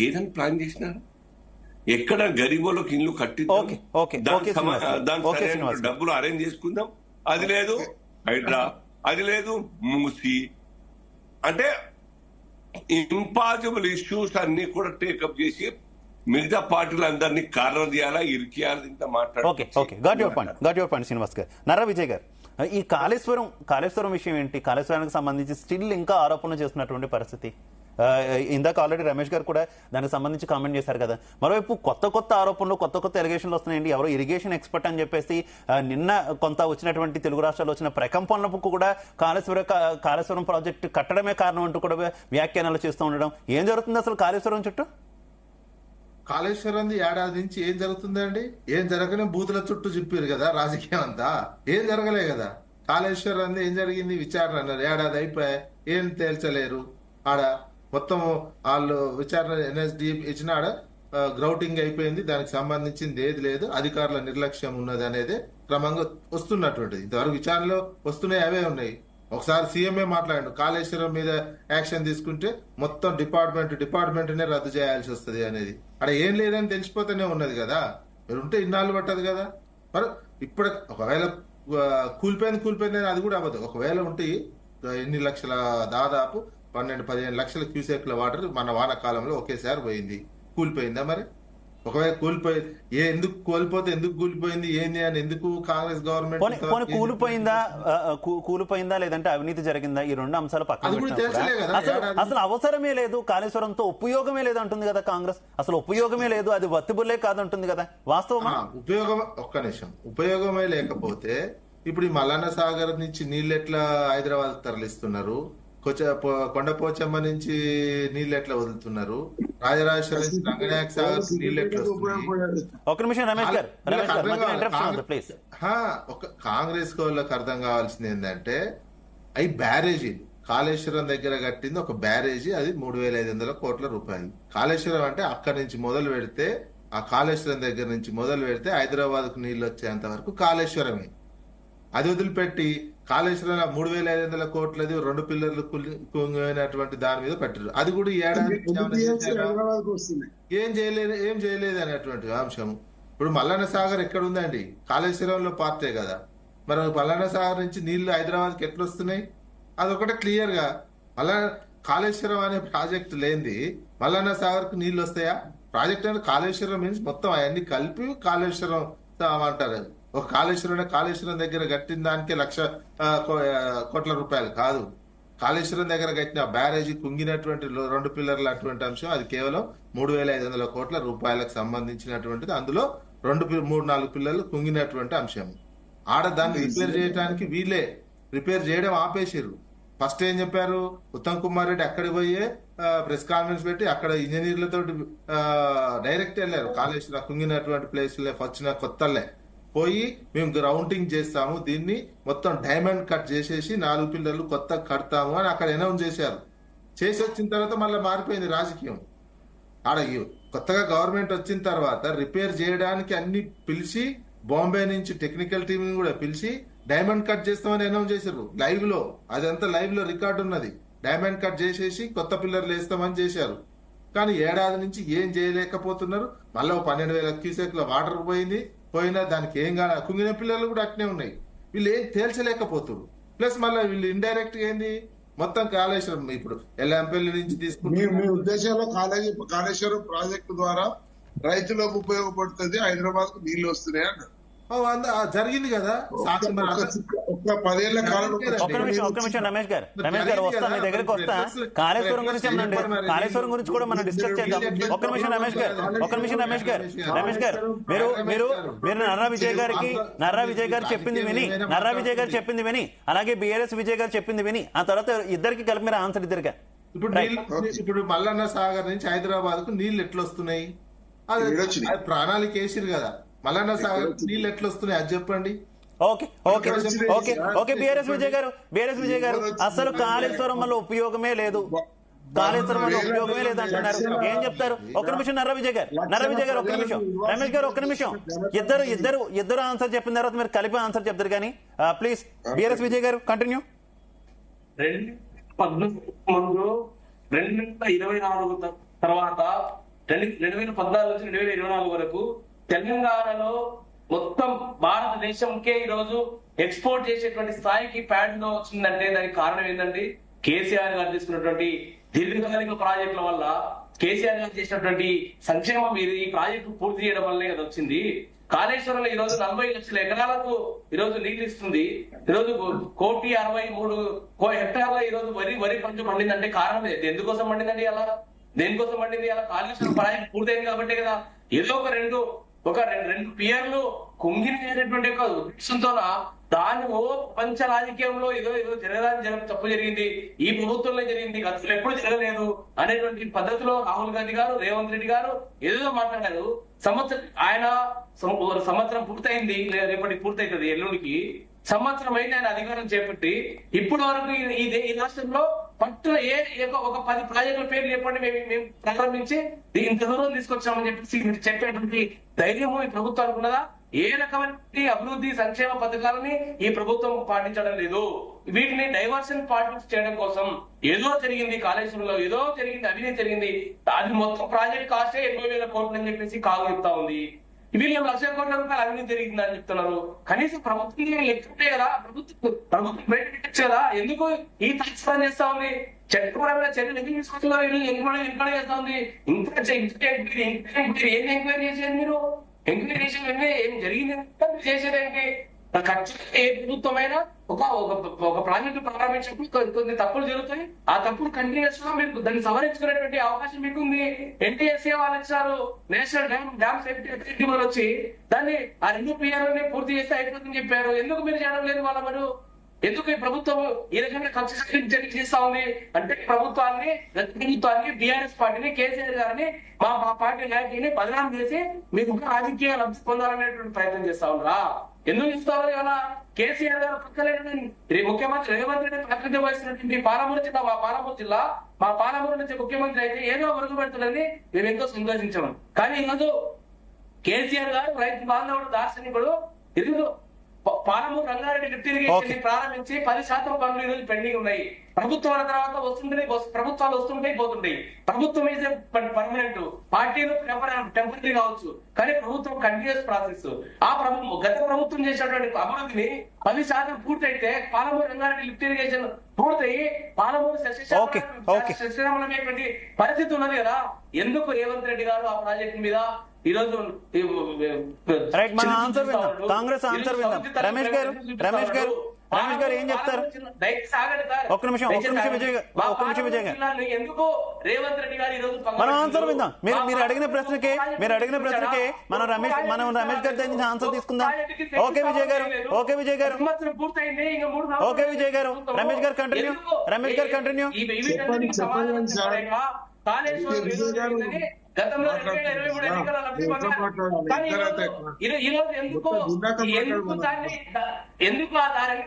ఏదని ప్లాన్ చేసినారు? ఎక్కడ గరీబులకు ఇల్లు కట్టి దాని డబ్బులు అరేంజ్ చేసుకుందాం, అది లేదు. హైడ్రా అది లేదు, మూసి అంటే ఇంపాసిబుల్ ఇష్యూస్ అన్ని కూడా టేకప్ చేసి మిగతా పార్టీలందరినీ కార్నర్ చేయాలా, ఇరికియాలి. ఇంత మాట్లాడు శ్రీనివాస్ గారు. నర్రా విజయ్ గారు, ఈ కాళేశ్వరం విషయం ఏంటి? కాళేశ్వరానికి సంబంధించి స్టిల్ ఇంకా ఆరోపణలు చేస్తున్నటువంటి పరిస్థితి. ఇందాక ఆల్రెడీ రమేష్ గారు కూడా దానికి సంబంధించి కామెంట్ చేశారు కదా. మరోవైపు కొత్త ఆరోపణలు, కొత్త ఎలిగేషన్లు వస్తున్నాయండి. ఎవరో ఇరిగేషన్ ఎక్స్పర్ట్ అని చెప్పేసి నిన్న కొంత వచ్చినటువంటి తెలుగు రాష్ట్రాల్లో వచ్చిన ప్రకంపనలకు కూడా కాళేశ్వరం ప్రాజెక్టు కట్టడమే కారణం అంటూ కూడా వ్యాఖ్యానాలు చేస్తూ ఉండడం. ఏం జరుగుతుంది అసలు కాళేశ్వరం చుట్టూ? కాళేశ్వరం ఏడాది నుంచి ఏం జరుగుతుందండి? ఏం జరగనే బూతుల చుట్టూ చెప్పారు కదా రాజకీయం అంతా. ఏం జరగలే కదా. కాళేశ్వరం ఏం జరిగింది? విచారణ అన్నారు, ఏడాది అయిపోయా, ఏం తేల్చలేరు. ఆడ మొత్తం వాళ్ళు విచారణ ఎన్ఎస్డి ఇచ్చిన ఆడ గ్రౌటింగ్ అయిపోయింది. దానికి సంబంధించింది ఏది లేదు, అధికారుల నిర్లక్ష్యం ఉన్నది అనేది క్రమంగా వస్తున్నటువంటిది. ఇంతవరకు విచారణలో వస్తున్నాయి, అవే ఉన్నాయి. ఒకసారి సీఎంఏ మాట్లాడు, కాళేశ్వరం మీద యాక్షన్ తీసుకుంటే మొత్తం డిపార్ట్మెంట్నే రద్దు చేయాల్సి వస్తుంది అనేది. అక్కడ ఏం లేదని తెలిసిపోతూనే ఉన్నది కదా. మీరు ఉంటే ఇన్నాళ్ళు పట్టదు కదా. మరి ఇప్పుడు ఒకవేళ కూలిపోయింది అది కూడా అవ్వదు. ఒకవేళ ఉంటే ఎన్ని లక్షల, దాదాపు 12-15 లక్షల క్యూసెక్ల వాటర్ మన వానాకాలంలో ఒకేసారి పోయింది. కూలిపోయిందా? మరి ఒకవేళ ఎందుకు కోల్పోతే ఎందుకు కూలిపోయింది ఏంది అని ఎందుకు కాంగ్రెస్ గవర్నమెంట్ కూలిపోయిందా లేదంటే అవినీతి జరిగిందా? ఈ 2 అంశాలు పక్కన అసలు అవసరమే లేదు, కాళేశ్వరంతో ఉపయోగమే లేదు అంటుంది కదా కాంగ్రెస్. అసలు ఉపయోగమే లేదు, అది వత్తిబుల్లే కాదంటుంది కదా. వాస్తవమా? ఒక్క నిమిషం. ఉపయోగమే లేకపోతే ఇప్పుడు ఈ మల్లన్న సాగర్ నుంచి నీళ్ళు ఎట్లా హైదరాబాద్ తరలిస్తున్నారు? కొండపోచమ్మ నుంచి నీళ్ళు ఎట్లా వదులుతున్నారు? రాజరాజేశ్వర నుంచి రంగనాయక సాగర్ నీళ్ళు ఎట్లా కాంగ్రెస్ వాళ్ళకి అర్థం కావాల్సింది ఏంటంటే, అవి బ్యారేజీ కాళేశ్వరం దగ్గర కట్టింది ఒక బ్యారేజీ, అది 3,500 కోట్ల రూపాయలు. కాళేశ్వరం అంటే అక్కడి నుంచి మొదలు పెడితే, ఆ కాళేశ్వరం దగ్గర నుంచి మొదలు పెడితే హైదరాబాద్ కు నీళ్లు వచ్చేంత వరకు కాళేశ్వరమే. అది వదిలిపెట్టి కాళేశ్వరం 3,500 కోట్లది 2 పిల్లర్లు కుంగినటువంటి దాని మీద పెట్టారు. అది కూడా ఈ ఏడాది ఏం చేయలేదు అనేటువంటి అంశం. ఇప్పుడు మల్లన్న సాగర్ ఎక్కడ ఉందండి? కాళేశ్వరంలో పార్టే కదా. మరి మల్లన్న సాగర్ నుంచి నీళ్లు హైదరాబాద్కి ఎట్లా వస్తున్నాయి? అదొకటే క్లియర్ గా. కాళేశ్వరం అనే ప్రాజెక్ట్ లేనిది మల్లన్న సాగర్ కు నీళ్లు వస్తాయా? ప్రాజెక్ట్ అంటే కాళేశ్వరం మీన్స్ మొత్తం అవన్నీ కలిపి కాళేశ్వరం అంటారు. ఒక కాళేశ్వరం దగ్గర కట్టిన దానికే 1,00,000 కోట్ల రూపాయలు కాదు. కాళేశ్వరం దగ్గర కట్టిన బ్యారేజీ కుంగినటువంటి 2 పిల్లర్లు అటువంటి అంశం, అది కేవలం 3,500 కోట్ల రూపాయలకు సంబంధించినటువంటిది. అందులో 3-4 పిల్లర్లు కుంగినటువంటి అంశం. ఆడ దాన్ని రిపేర్ చేయడానికి వీళ్ళే రిపేర్ చేయడం ఆపేసారు. ఫస్ట్ ఏం చెప్పారు? ఉత్తమ్ కుమార్ రెడ్డి అక్కడికి పోయే ప్రెస్ కాన్ఫరెన్స్ పెట్టి అక్కడ ఇంజనీర్లతో డైరెక్ట్ వెళ్ళారు. కాళేశ్వరం కుంగినటువంటి ప్లేస్ వచ్చిన కొత్తలే పోయి మేము గ్రౌండింగ్ చేస్తాము, దీన్ని మొత్తం డైమండ్ కట్ చేసేసి 4 పిల్లర్లు కొత్త కడతాము అని అక్కడ అనౌన్స్ చేశారు. చేసి వచ్చిన తర్వాత మళ్ళీ మారిపోయింది రాజకీయం. ఆడ కొత్తగా గవర్నమెంట్ వచ్చిన తర్వాత రిపేర్ చేయడానికి అన్ని పిలిచి, బాంబే నుంచి టెక్నికల్ టీమ్ కూడా పిలిచి డైమండ్ కట్ చేస్తామని అనౌన్స్ చేశారు లైవ్ లో. అదంతా లైవ్ లో రికార్డు ఉన్నది. డైమండ్ కట్ చేసేసి కొత్త పిల్లర్లు వేస్తామని చేశారు. కానీ ఏడాది నుంచి ఏం చేయలేకపోతున్నారు. మళ్ళీ 12,000 క్యూసెక్ల వాటర్ పోయినా దానికి ఏం కాదు. కుంగిన పిల్లలు కూడా అట్నే ఉన్నాయి. వీళ్ళు ఏం తేల్చలేకపోతున్నారు. ప్లస్ మళ్ళీ వీళ్ళు ఇండైరెక్ట్ గా ఏంది మొత్తం కాళేశ్వరం ఇప్పుడు ఎల్లంపల్లి నుంచి తీసుకుంటే మీ ఉద్దేశంలో కాళేశ్వరం ప్రాజెక్టు ద్వారా రైతులకు ఉపయోగపడుతుంది, హైదరాబాద్ కు నీళ్లు వస్తున్నాయి అన్నారు. జరిగింది కదా. ఒక్క 10 ఏళ్ల కాలంలో ఒక్క నిమిషం రమేష్ గారు వస్తా మీ దగ్గరికి వస్తా. కాళేశ్వరం గురించి అనండి, కాళేశ్వరం గురించి కూడా మనం డిస్కస్ చేద్దాం. ఒక్క నిమిషం రమేష్ గారు మీరు నర్రా విజయ్ గారు చెప్పింది విని అలాగే బిఆర్ఎస్ విజయ్ గారు చెప్పింది విని ఆ తర్వాత ఇద్దరికి కలిపి మీరు ఆన్సర్ ఇద్దరుగా. ఇప్పుడు మల్లన్న సాగర్ నుంచి హైదరాబాద్ కు నీళ్లు ఎట్లా వస్తున్నాయి? అది ప్రణాళిక వేసిరు కదా. మల్లన్న సాగర్ నీళ్లు ఎట్లా వస్తున్నాయి అది చెప్పండి. ఓకే బిఆర్ఎస్ విజయ్ గారు అసలు కాళేశ్వరం వల్ల ఉపయోగమే లేదు అంటున్నారు. ఏం చెప్తారు? ఒక్క నిమిషం నర్రా విజయ్ గారు ఒక్క నిమిషం. రమేష్ గారు ఒక్క నిమిషం. ఇద్దరు ఆన్సర్ చెప్పిన తర్వాత మీరు కలిపి ఆన్సర్ చెప్తారు కానీ ప్లీజ్ బిఆర్ఎస్ విజయ్ గారు కంటిన్యూ. 2024 తర్వాత 2014 నుంచి 2024 వరకు తెలంగాణలో మొత్తం భారతదేశంకే ఈరోజు ఎక్స్పోర్ట్ చేసేటువంటి స్థాయికి ప్యాడ్ లో వచ్చిందంటే దానికి కారణం ఏంటండి? కేసీఆర్ గారు తీసుకున్నటువంటి దీర్ఘకాలిక ప్రాజెక్టుల వల్ల, కేసీఆర్ గారు చేసినటువంటి సంక్షేమం ఇది ఈ ప్రాజెక్టు పూర్తి చేయడం వల్లే కదా వచ్చింది. కాళేశ్వరంలో ఈ రోజు 40 లక్షల ఎకరాలకు ఈ రోజు నీళ్లు ఇస్తుంది. ఈ రోజు 1,63 హెక్టార్ల ఈ రోజు వరి పంట పండిందంటే కారణం ఎందుకోసం పండిందండి? అలా దేనికోసం పండింది? అలా కాళేశ్వరం ప్రాజెక్ట్ పూర్తయింది కాబట్టి కదా. ఏదో ఒక రెండు పియర్లు కుంగినటువంటి ఒక ఉద్దేశంతో దాని ప్రపంచ రాజకీయంలో ఏదో జరగడానికి తప్పు జరిగింది, ఈ ప్రభుత్వంలో జరిగింది, గతంలో ఎప్పుడు జరగలేదు అనేటువంటి పద్ధతిలో రాహుల్ గాంధీ గారు, రేవంత్ రెడ్డి గారు ఏదో మాట్లాడారు. సంవత్సరం పూర్తయింది, రేపటికి పూర్తవుతుంది, ఎల్లుండికి సంవత్సరం అయితే ఆయన అధికారం చేపట్టి ఇప్పటి వరకు ఈ రాష్ట్రంలో పట్టున ఒక 10 ప్రాజెక్టుల పేర్లు చెప్పండి మేము ప్రారంభించి ఇంత దూరం తీసుకొచ్చామని చెప్పేసి చెప్పేటువంటి ధైర్యము ఈ ప్రభుత్వానికి ఉన్నదా? ఏ రకమైన అభివృద్ధి సంక్షేమ పథకాలని ఈ ప్రభుత్వం పాటించడం లేదు. వీటిని డైవర్షన్ పాలిటిక్స్ చేయడం కోసం ఏదో జరిగింది, కాళేశ్వరంలో ఏదో జరిగింది, అవినీతి జరిగింది, అది మొత్తం ప్రాజెక్ట్ కాస్టే 80,000 కోట్లు అని చెప్పేసి కాగు చెప్తా ఉంది. వీళ్ళు 1,00,000 కోట్ల రూపాయలు అవినీతి జరిగిందని చెప్తున్నారు. కనీసం ప్రభుత్వం లెక్కుంటే కదా, ప్రభుత్వం బయట కదా, ఎందుకు ఈ తత్సరం చేస్తా ఉంది? చట్టపరమైన చర్యలు ఎందుకు తీసుకొస్తున్నారు? ఎంక్వైరీ చేస్తా ఉంది. ఏం ఎంక్వైరీ చేసేది మీరు? ఎంక్వైరీ చేసేది ఏం జరిగింది చేసేదేంటి? ఖచ్చితంగా ఏ ప్రభుత్వమైనా ఒక ప్రాజెక్టు ప్రారంభించినప్పుడు కొన్ని తప్పులు జరుగుతాయి. ఆ తప్పులు కంటిన్యూస్ గా మీరు దాన్ని సవరించుకునేటువంటి అవకాశం మీకు ఉంది. ఎన్టీఎస్ఏ వాళ్ళు ఇచ్చారు, నేషనల్ డ్యామ్ సేఫ్టీ అథారిటీ వాళ్ళు వచ్చి దాన్ని ఆ 2 పిఆర్ఓని పూర్తి చేస్తే అయిపోతుందని చెప్పారు. ఎందుకు మీరు చేయడం లేదు? వాళ్ళు ఎందుకు ఈ ప్రభుత్వం ఈ రకంగా కన్సిస్టెంట్ చేస్తా ఉంది అంటే ప్రభుత్వాన్ని బీఆర్ఎస్ పార్టీని, కేసీఆర్ గారిని, మా పార్టీ నాయకుడిని బదనాం చేసి మీకు రాజకీయ లబ్ధి పొందాలనేటువంటి ప్రయత్నం చేస్తా ఉన్నారా? ఎందుకు ఇస్తారు కదా? కేసీఆర్ గారు పక్కలేని ముఖ్యమంత్రి రేవంత్ రెడ్డి ప్రాతినిధ్యం వహిస్తున్నటువంటి మా పాలమూరు నుంచి ముఖ్యమంత్రి అయితే ఏదో వరకు పెడుతుందని మేము ఎంతో సంతోషించాము. కానీ ఈరోజు కేసీఆర్ గారు రైతు బాంధవుడు, దార్శనికుడు, ఈరోజు పాలమూరు రంగారెడ్డి లిఫ్ట్ ఇరిగేషన్ ప్రారంభించి 10% పనులు ఈ రోజు పెండింగ్ ఉన్నాయి. ప్రభుత్వాల తర్వాత ప్రభుత్వాలు వస్తుంటాయి పోతుంటాయి. ప్రభుత్వం ఈజ్ పర్మనెంట్, పార్టీలు టెంపరీ కావచ్చు, కానీ ప్రభుత్వం కంటిన్యూస్ ప్రాసెస్. గత ప్రభుత్వం చేసినటువంటి అభివృద్ధిని 10% పూర్తయితే పాలమూరు రంగారెడ్డి లిఫ్ట్ ఇరిగేషన్ పూర్తయి పాలమూరు సస్యశ్యామలమైనటువంటి పరిస్థితి ఉన్నది కదా. ఎందుకు రేవంత్ రెడ్డి గారు ఆ ప్రాజెక్టు మీద ఈరోజు కాంగ్రెస్ ఆన్సర్ విందాం. రమేష్ గారు ఏం చెప్తారు? ఒక్క నిమిషం విజయ్ గారు, ఎందుకు రేవంత్ రెడ్డి గారు ఈరోజు మనం ఆన్సర్ విందాం. మీరు అడిగిన ప్రశ్నకి మనం రమేష్ గారి దగ్గర నుంచి ఆన్సర్ తీసుకుందాం. ఓకే విజయ్ గారు రమేష్ గారు కంటిన్యూ. గతంలో 2023 ఎన్నికల ఎందుకు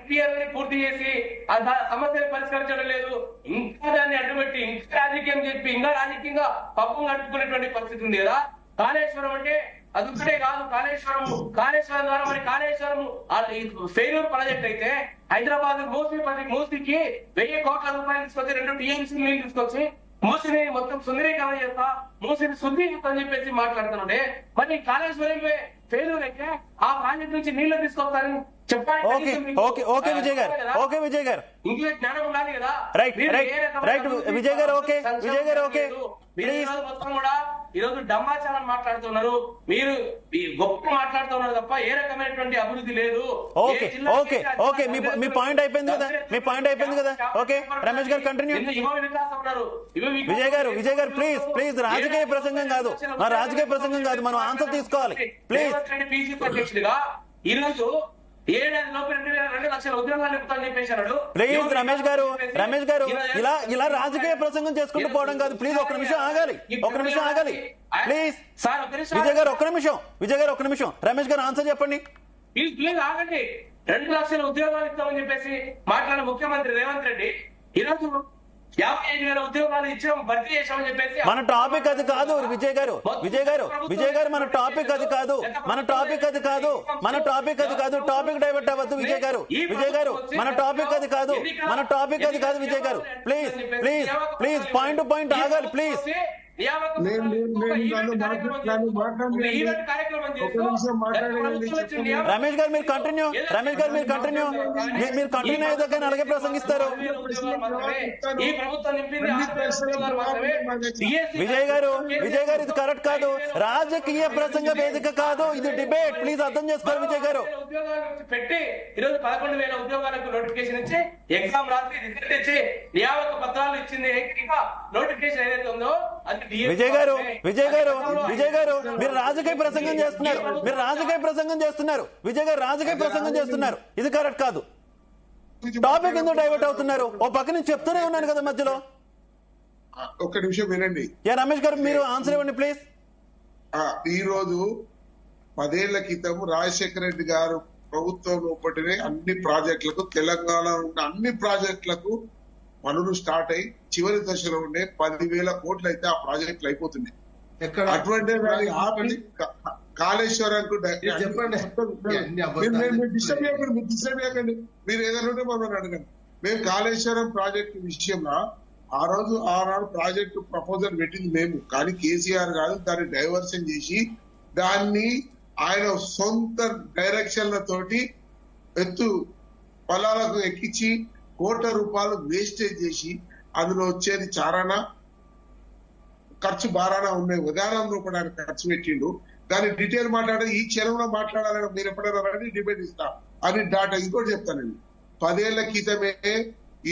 దాన్ని పూర్తి చేసి ఆ సమస్యను పరిష్కరించడం లేదు? ఇంకా దాన్ని అడ్డుపెట్టి ఇంకా రాజకీయం చెప్పి ఇంకా రాజకీయంగా పబ్బం కట్టుకునేటువంటి పరిస్థితి ఉంది కదా. కాళేశ్వరం అంటే అదొక్కటే కాదు, కాళేశ్వరం ద్వారా మరి కాళేశ్వరం ఫెయిల్యూర్ ప్రాజెక్ట్ అయితే హైదరాబాద్ మూసీకి 1000 కోట్ల రూపాయలు తీసుకొచ్చి 2 టీఎంసీ నీళ్ళు తీసుకొచ్చి మూసిని మొత్తం సుందరీకరణ చేస్తా, మూసిని శుద్ధి అని చెప్పేసి మాట్లాడుతున్నాడే. మరి కాళేశ్వరం ఫెయిల్యూర్ అయితే ఆ ప్రాజెక్ట్ నుంచి నీళ్లు తీసుకొస్తారని చెప్పండి. ఓకే విజయ్ గారు ఇంకే జ్ఞానం ఉండాలి కదా. రైట్ విజయ్ గారు ఓకే మొత్తం కూడా ఈ రోజు డమ్మాచారం మాట్లాడుతున్నారు, మీరు గొప్ప మాట్లాడుతున్నారు తప్ప ఏ రకమైనటువంటి అభివృద్ధి లేదు. ఓకే ఓకే ఓకే మీ పాయింట్ అయిపోయింది కదా, మీ పాయింట్ అయిపోయింది కదా. ఓకే రమేష్ గారు కంటిన్యూ. విజయ్ గారు ప్లీజ్ రాజకీయ ప్రసంగం కాదు, మన రాజకీయ ప్రసంగం కాదు, మనం ఆన్సర్ తీసుకోవాలి ప్లీజ్. అధ్యక్షుడిగా ఈ రోజు 7 లోపు 2 లక్షల ఉద్యోగాలు నింపుతామని చెప్పేశారు. ప్లీజ్ రమేష్ గారు ఇలా రాజకీయ ప్రసంగం చేసుకుంటూ పోవడం కాదు. ప్లీజ్ ఒక్క నిమిషం ఆగాలి ప్లీజ్. విజయ్ గారు ఒక్క నిమిషం రమేష్ గారు ఆన్సర్ చెప్పండి ప్లీజ్ ఆగండి. 2 లక్షల ఉద్యోగాలు ఇస్తామని చెప్పేసి మాట్లాడిన ముఖ్యమంత్రి రేవంత్ రెడ్డి ఈ రోజు 55,000 ఉద్యోగాలు ఇచ్చాం, భర్తీ చేశామని చెప్పేసి. మన టాపిక్ అది కాదు విజయ్ గారు మన టాపిక్ అది కాదు, టాపిక్ డైవర్ట్ అవ్వద్దు విజయ్ గారు. మన టాపిక్ అది కాదు విజయ్ గారు. ప్లీజ్ పాయింట్ టు పాయింట్ ఆగాలి ప్లీజ్. రమేష్ గారు మీరు కంటిన్యూ అయ్యేదాకా అలాగే ప్రసంగిస్తారు. విజయ్ గారు ఇది కరెక్ట్ కాదు, రాజకీయ ప్రసంగ వేదిక కాదు, ఇది డిబేట్. ప్లీజ్ అర్థం చేసుకోవాలి విజయ్ గారు. పెట్టి ఈరోజు 11,000 ఉద్యోగాలకు నోటిఫికేషన్ ఇచ్చి ఎగ్జామ్ రాత్రి రిజల్ట్ ఇచ్చి నియామక పత్రాలు ఇచ్చింది ఏకైక నోటిఫికేషన్ ఏదైతే ఉందో అది విజయ్ గారు మీరు రాజకీయ ప్రసంగం చేస్తున్నారు. విజయ్ గారు రాజకీయ ప్రసంగం చేస్తున్నారు, ఇది కరెక్ట్ కాదు. టాపిక్ ఎందుకు డైవర్ట్ అవుతున్నారు? ఓ పక్క నుంచి చెప్తూనే ఉన్నాను కదా మధ్యలో. ఒక్క నిమిషం వినండి. రమేష్ గారు మీరు ఆన్సర్ ఇవ్వండి ప్లీజ్. ఈ రోజు 10 ఏళ్ల క్రితం రాజశేఖర రెడ్డి గారు ప్రభుత్వం లోపటినే అన్ని ప్రాజెక్టులకు, తెలంగాణ ఉన్న అన్ని ప్రాజెక్టులకు పనులు స్టార్ట్ అయ్యి చివరి దశలో ఉండే 10,000 కోట్లు అయితే ఆ ప్రాజెక్టులు అయిపోతున్నాయి. అటువంటి కాళేశ్వరంకు డిస్టర్బ్ చేయకండి, మీరు ఏదైనా ఉంటే మమ్మల్ని అడగండి. మేము కాళేశ్వరం ప్రాజెక్టు విషయంలో ఆనాడు ప్రాజెక్టు ప్రపోజల్ పెట్టింది మేము, కానీ కేసీఆర్ గారు దాన్ని డైవర్షన్ చేసి దాన్ని ఆయన సొంత డైరెక్షన్లతోటి ఎత్తు పొలాలకు ఎక్కించి కోట్ల రూపాయలు వేస్టేజ్ చేసి అందులో వచ్చేది చారానా ఖర్చు బారానా ఉన్నాయి ఉదాహరణ రూపడానికి ఖర్చు పెట్టిండు. దాన్ని డీటెయిల్ మాట్లాడాలి, ఈ క్షణంలో మాట్లాడాలని మీరు ఎప్పుడైనా డిబేట్ ఇస్తా అని డాటా. ఇంకోటి చెప్తానండి, 10 ఏళ్ల క్రితమే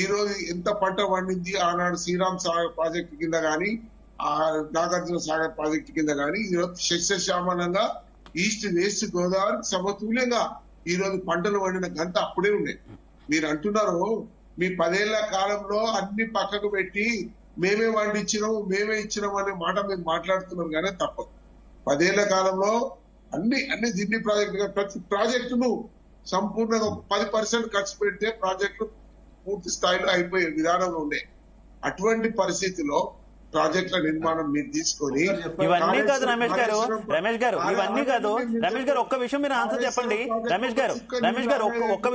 ఈ రోజు ఎంత పంట పండింది ఆనాడు శ్రీరామ్ సాగర్ ప్రాజెక్టు కింద గాని, నాగార్జున సాగర్ ప్రాజెక్టు కింద గాని, ఈరోజు సస్యశ్యామలంగా ఈస్ట్ వెస్ట్ గోదావరి సమతుల్యంగా ఈ రోజు పంటలు పండిన గంట అప్పుడే ఉన్నాయి. మీరు అంటున్నారు మీ 10 ఏళ్ల కాలంలో అన్ని పక్కకు పెట్టి మేమే వండించినాం మేమే ఇచ్చినాం అనే మాట మీరు మాట్లాడుతున్నారు, కానీ తప్పదు. 10 ఏళ్ల కాలంలో అన్ని దిన్ని ప్రాజెక్టుగా ప్రతి ప్రాజెక్టును సంపూర్ణంగా 10% ఖర్చు పెడితే ప్రాజెక్టు పూర్తి స్థాయిలో అయిపోయే విధానంలో ఉండే. అటువంటి పరిస్థితిలో ప్రాజెక్టుల నిర్మాణం మీరు తీసుకొని ఇవన్నీ కాదు రమేష్ గారు ఒక్క విషయం మీరు ఆన్సర్ చెప్పండి. రమేష్ గారు ఒక్క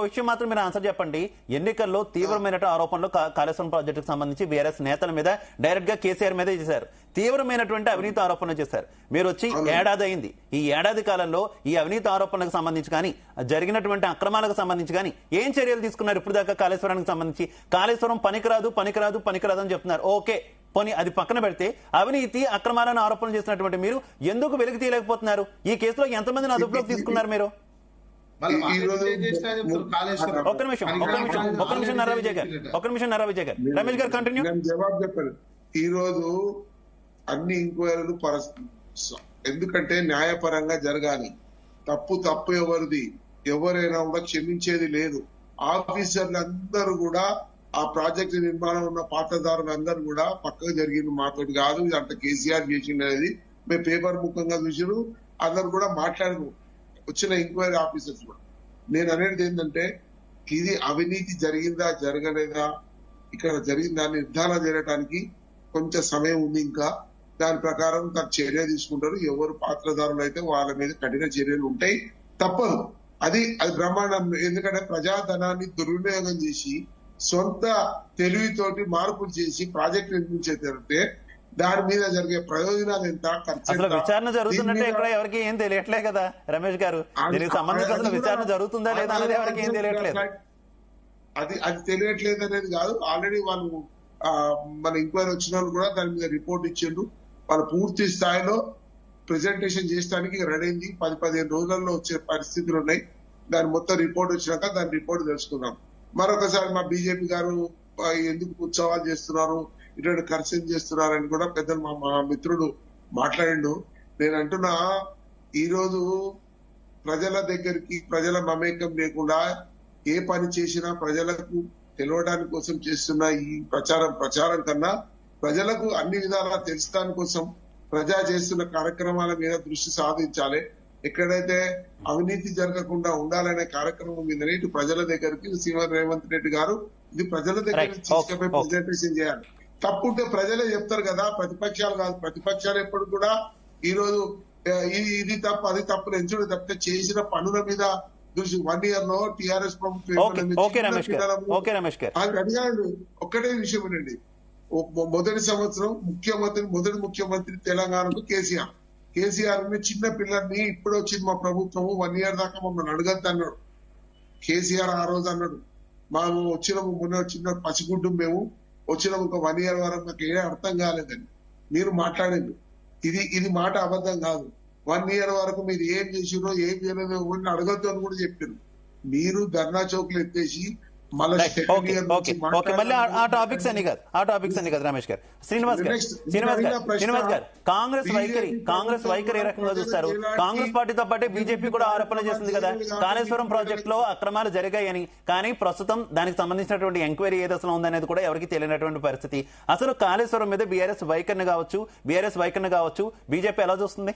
విషయం మాత్రం మీరు ఆన్సర్ చెప్పండి. ఎన్నికల్లో తీవ్రమైన ఆరోపణలు కాళేశ్వరం ప్రాజెక్టుకు సంబంధించి బీఆర్ఎస్ నేతల మీద డైరెక్ట్ గా కేసీఆర్ మీద చేశారు. తీవ్రమైనటువంటి అవినీతి ఆరోపణలు చేశారు. మీరు వచ్చి ఏడాది అయింది. ఈ ఏడాది కాలంలో ఈ అవినీతి ఆరోపణలకు సంబంధించి కానీ జరిగినటువంటి అక్రమాలకు సంబంధించి కానీ ఏం చర్యలు తీసుకున్నారు ఇప్పుడు దాకా? కాళేశ్వరానికి సంబంధించి కాళేశ్వరం పనికిరాదు అని చెప్తున్నారు. ఓకే పోనీ అది పక్కన పెడితే అవినీతి అక్రమాలను ఆరోపణలు చేసినటువంటి మీరు ఎందుకు వెలికి తీయలేకపోతున్నారు? ఈ కేసులో ఎంతమందిని అదుపులోకి తీసుకున్నారు మీరు? ఒక్క నిమిషం నర్రా విజయ్ గారు రమేష్ గారు కంటిన్యూ. జవాబు చెప్పాను. ఈ రోజు అన్ని ఎంక్వైరీలు ఎందుకంటే న్యాయపరంగా జరగాలి. తప్పు ఎవరిది, ఎవరైనా కూడా క్షమించేది లేదు. ఆఫీసర్లు అందరూ కూడా ఆ ప్రాజెక్టు నిర్మాణం ఉన్న పాత్రదారులందరూ కూడా పక్కకు జరిగింది, మాతోటి కాదు ఇదంతా కేసీఆర్ చేసింది అనేది మేము పేపర్ ముఖంగా చూసిరు. అందరు కూడా మాట్లాడము వచ్చిన ఎంక్వైరీ ఆఫీసర్స్ కూడా. నేను అనేది ఏంటంటే ఇది అవినీతి జరిగిందా జరగలేదా ఇక్కడ జరిగిందా నిర్ధారణ చేయడానికి కొంచెం సమయం ఉంది. ఇంకా దాని ప్రకారం చర్య తీసుకుంటారు. ఎవరు పాత్రదారులు అయితే వాళ్ళ మీద కఠిన చర్యలు ఉంటాయి, తప్పదు. అది బ్రహ్మాండం. ఎందుకంటే ప్రజాధనాన్ని దుర్వినియోగం చేసి సొంత తెలివితోటి మార్పులు చేసి ప్రాజెక్టు నిర్మించే జరిగితే దాని మీద జరిగే ప్రయోజనాలు ఎంత, అసలు విచారణ జరుగుతున్నట్టే ఇక్కడ ఎవరికి ఏం తెలియట్లే కదా రమేష్ గారు. దీనికి సంబంధించి అసలు విచారణ జరుగుతుందా లేదా అనేది ఎవరికి ఏం తెలియట్లేదు. అది తెలియట్లేదు అనేది కాదు. ఆల్రెడీ వాళ్ళు మన ఎంక్వైరీ వచ్చిన వాళ్ళు కూడా దాని మీద రిపోర్ట్ ఇచ్చిండు. వాళ్ళు పూర్తి స్థాయిలో ప్రెజెంటేషన్ చేయడానికి రెడీ అయింది. 10-15 రోజుల్లో వచ్చే పరిస్థితులు ఉన్నాయి. దాని మొత్తం రిపోర్ట్ వచ్చినాక దాని రిపోర్ట్ తెలుసుకుందాం. మరొకసారి మా బీజేపీ గారు ఎందుకు ఉత్సవాలు చేస్తున్నారు, ఇటువంటి ఖర్చు చేస్తున్నారు అని కూడా పెద్దలు మా మిత్రుడు మాట్లాడిండు. నేను అంటున్నా, ఈ రోజు ప్రజల దగ్గరికి ప్రజల మమేకం లేకుండా ఏ పని చేసినా ప్రజలకు తెలవడానికి కోసం చేస్తున్న ఈ ప్రచారం కన్నా ప్రజలకు అన్ని విధాలా తెలుసడానికి కోసం ప్రజా చేస్తున్న కార్యక్రమాల మీద దృష్టి సాధించాలి. ఎక్కడైతే అవినీతి జరగకుండా ఉండాలనే కార్యక్రమం మీద ఇటు ప్రజల దగ్గరికి సీఎం రేవంత్ రెడ్డి గారు ఇది ప్రజల దగ్గరికి తీసుకుపోయి ప్రెజెంటేషన్ చేయాలి. తప్పుంటే ప్రజలే చెప్తారు కదా, ప్రతిపక్షాలు కాదు. ప్రతిపక్షాలు ఎప్పుడు కూడా ఈ రోజు ఇది తప్పు అది తప్పులు ఎంచుడు తప్పితే చేసిన పనుల మీద దృష్టి 1 year లో టీఆర్ఎస్ ప్రభుత్వం అడిగాడు. ఒక్కటే విషయం అండి, మొదటి సంవత్సరం మొదటి ముఖ్యమంత్రి తెలంగాణకు కేసీఆర్ చిన్న పిల్లల్ని ఇప్పుడు వచ్చింది మా ప్రభుత్వం 1 year దాకా మమ్మల్ని అడగద్దు అన్నాడు కేసీఆర్. ఆ రోజు అన్నాడు, మేము మొన్న వచ్చిన పసిగుడ్డు మేము వచ్చిన ఒక 1 year వరకు నాకు ఏ అర్థం కాలేదని మీరు మాట్లాడింది. ఇది మాట అబద్ధం కాదు. 1 year వరకు మీరు ఏం చేసిరో ఏం చేయలేదో ఎవరిని అడగద్దు అని కూడా చెప్పారు. మీరు ధర్నా చౌక్లు ఎత్తేసి మళ్ళీ ఆ టాపిక్స్ అని కాదు రమేష్ గారు. శ్రీనివాస్ గారు కాంగ్రెస్ వైఖరి ఏ రకంగా చూస్తారు? కాంగ్రెస్ పార్టీతో పాటు బీజేపీ కూడా ఆరోపణ చేస్తుంది కదా, కాళేశ్వరం ప్రాజెక్ట్ లో అక్రమాలు జరిగాయని. కానీ ప్రస్తుతం దానికి సంబంధించినటువంటి ఎంక్వైరీ ఏ దశలో ఉందనేది కూడా ఎవరికి తెలియనటువంటి పరిస్థితి. అసలు కాళేశ్వరం మీద బీఆర్ఎస్ వైఖరిని కావచ్చు బీజేపీ ఎలా చూస్తుంది?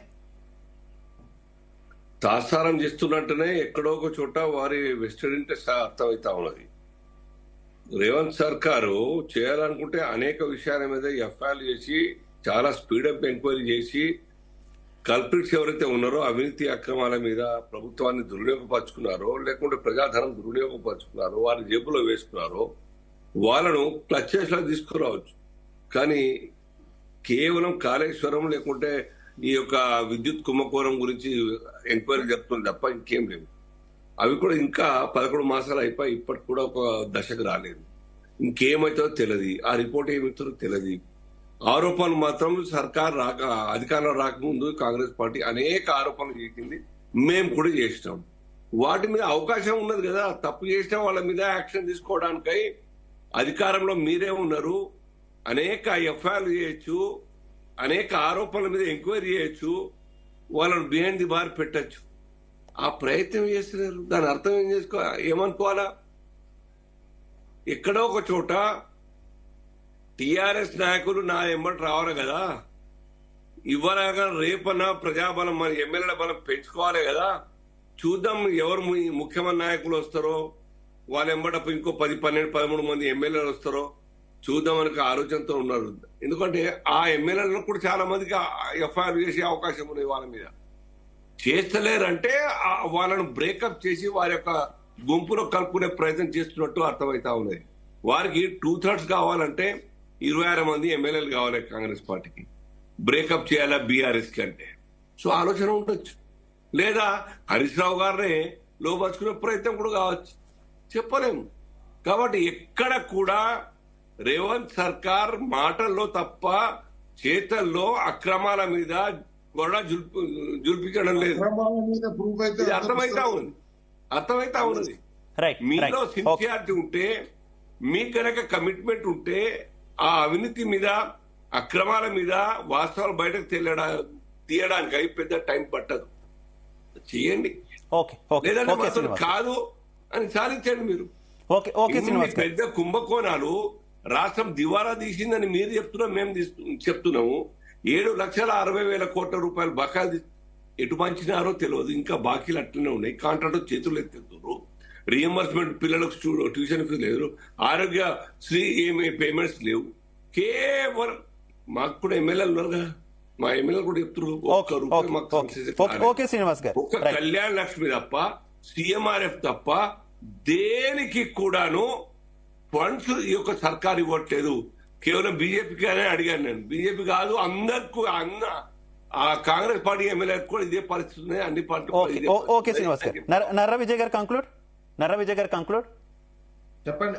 తాసారం చేస్తున్నట్టునే ఎక్కడో ఒక చోట వారి వెస్టెడ్ ఇంట్రెస్ట్ అర్థమవుతా ఉన్నది. రేవంత్ సర్కారు చేయాలనుకుంటే అనేక విషయాల మీద ఎఫ్ఐఆర్ చేసి చాలా స్పీడప్ ఎంక్వైరీ చేసి కల్ప్రిట్స్ ఎవరైతే ఉన్నారో అవినీతి అక్రమాల మీద ప్రభుత్వాన్ని దుర్వినియోగపరుచుకున్నారో లేకుంటే ప్రజాధనం దుర్వినియోగపరుచుకున్నారో వారి జేబులో వేసుకున్నారో వాళ్ళను క్లచెస్ లా తీసుకురావచ్చు. కానీ కేవలం కాళేశ్వరం లేకుంటే ఈ యొక్క విద్యుత్ కుంభకోణం గురించి ఎంక్వైరీ జరుపుతుంది తప్ప ఇంకేం లేవు. అవి కూడా ఇంకా 11 మాసాలు అయిపోయి ఇప్పటికి కూడా ఒక దశకు రాలేదు. ఇంకేమైతుందో తెలియదు, ఆ రిపోర్ట్ ఏమిస్తుందో తెలియదు. ఆరోపణలు మాత్రం సర్కార్ అధికారంలో రాకముందు కాంగ్రెస్ పార్టీ అనేక ఆరోపణలు చేసింది, మేము కూడా చేసినాం. వాటి మీద అవకాశం ఉన్నది కదా, తప్పు చేసిన వాళ్ళ మీద యాక్షన్ తీసుకోవడానికై అధికారంలో మీరే ఉన్నారు. అనేక ఎఫ్ఐఆర్లు చేయొచ్చు, అనేక ఆరోపణల మీద ఎంక్వైరీ చేయొచ్చు, వాళ్ళను బిహైండ్ ది బార్ పెట్టచ్చు. ఆ ప్రయత్నం చేస్తున్నారు. దాని అర్థం ఏమనుకోవాలా? ఎక్కడో ఒక చోట టిఆర్ఎస్ నాయకులు నా ఎంబటి రావాలి కదా, ఇవ్వలాగా రేపన్నా ప్రజాబలం మన ఎమ్మెల్యేల బలం పెంచుకోవాలి కదా. చూద్దాం ఎవరు ముఖ్యమంత్రి నాయకులు వస్తారో, వాళ్ళ ఎంబట ఇంకో 10, 12, 13 మంది ఎమ్మెల్యేలు వస్తారో చూద్దామని ఆలోచనతో ఉన్నారు. ఎందుకంటే ఆ ఎమ్మెల్యేలను కూడా చాలా మందికి ఎఫ్ఐఆర్ చేసే అవకాశం ఉంది. వాళ్ళ మీద చేస్తలేరంటే వాళ్ళను బ్రేకప్ చేసి వారి యొక్క గుంపులో కలుపుకునే ప్రయత్నం చేస్తున్నట్టు అర్థమవుతా ఉన్నది. వారికి 2/3 కావాలంటే 26 మంది ఎమ్మెల్యేలు కావాలి కాంగ్రెస్ పార్టీకి. బ్రేకప్ చేయాలా బీఆర్ఎస్ కి అంటే సో ఆలోచన ఉండొచ్చు. లేదా హరీష్ రావు గారినే లోపరుచుకునే ప్రయత్నం కూడా కావచ్చు, చెప్పలేము. కాబట్టి ఎక్కడ కూడా రేవంత్ సర్కార్ మాటల్లో తప్ప చేతల్లో అక్రమాల మీద కూడా జుల్పించడం లేదు. అర్థమైతా ఉన్నది. మీలో సిన్సియారిటీ ఉంటే, మీకు కనుక కమిట్మెంట్ ఉంటే ఆ అవినీతి మీద అక్రమాల మీద వాస్తవాలు బయటకు తీయడానికి పెద్ద టైం పట్టదు. చేయండి, లేదంటే కాదు అని సాధించండి. మీరు పెద్ద కుంభకోణాలు రాష్ట్రం దివాలా తీసిందని మీరు చెప్తున్నా, మేము చెప్తున్నాము. 7,60,000 కోట్ల రూపాయలు బకాయిలు ఎటు పంచినారో తెలియదు. ఇంకా బాకీలు అట్లనే ఉన్నాయి. కాంట్రాక్టర్ చేతులు ఎత్తేస్తున్నారు. రీఎంబర్స్మెంట్ పిల్లలకు ట్యూషన్ ఫీ లేదు, ఆరోగ్య శ్రీ ఏమి పేమెంట్స్ లేవు. కేవలం మాకు కూడా ఎమ్మెల్యేలు ఉన్నారు కదా, మా ఎమ్మెల్యేలు కూడా చెప్తున్నారు ఒక్క రూపాయి మాకు ఒక్క కళ్యాణ లక్ష్మి తప్ప సిఎంఆర్ఎఫ్ తప్ప దేనికి కూడాను ఫండ్స్ ఈ యొక్క సర్కార్ ఇవ్వట్లేదు. కేవలం బీజేపీకి అనే అడిగాను నేను. బీజేపీ కాదు, అందరికీ ఆ కాంగ్రెస్ పార్టీ ఎమ్మెల్యేలకు కూడా ఇదే పరిస్థితి ఉన్నాయి. అన్ని పార్టీ. ఓకే శ్రీనివాస్ గారు. నర్రా విజయ్ గారు కంక్లూడ్ చెప్పండి.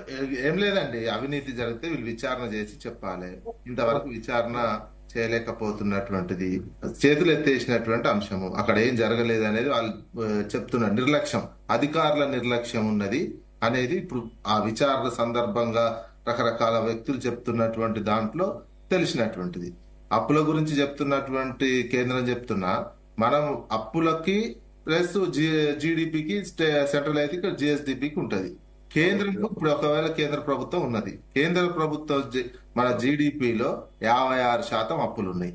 ఏం లేదండి, అవినీతి జరిగితే వీళ్ళు విచారణ చేసి చెప్పాలి. ఇంతవరకు విచారణ చేయలేకపోతున్నటువంటిది చేతులు ఎత్తేసినటువంటి అంశము. అక్కడ ఏం జరగలేదు అనేది వాళ్ళు చెప్తున్నారు. నిర్లక్ష్యం, అధికారుల నిర్లక్ష్యం ఉన్నది అనేది ఇప్పుడు ఆ విచారణ సందర్భంగా రకరకాల వ్యక్తులు చెప్తున్నటువంటి దాంట్లో తెలిసినటువంటిది. అప్పుల గురించి చెప్తున్నటువంటి కేంద్రం చెప్తున్నా, మనం అప్పులకి ప్లస్ జీడిపికి సెంట్రల్ అయితే ఇక్కడ జిఎస్డిపికి ఉంటది. కేంద్రం ఇప్పుడు ఒకవేళ కేంద్ర ప్రభుత్వం ఉన్నది, కేంద్ర ప్రభుత్వం మన జీడిపిలో 56% అప్పులు ఉన్నాయి.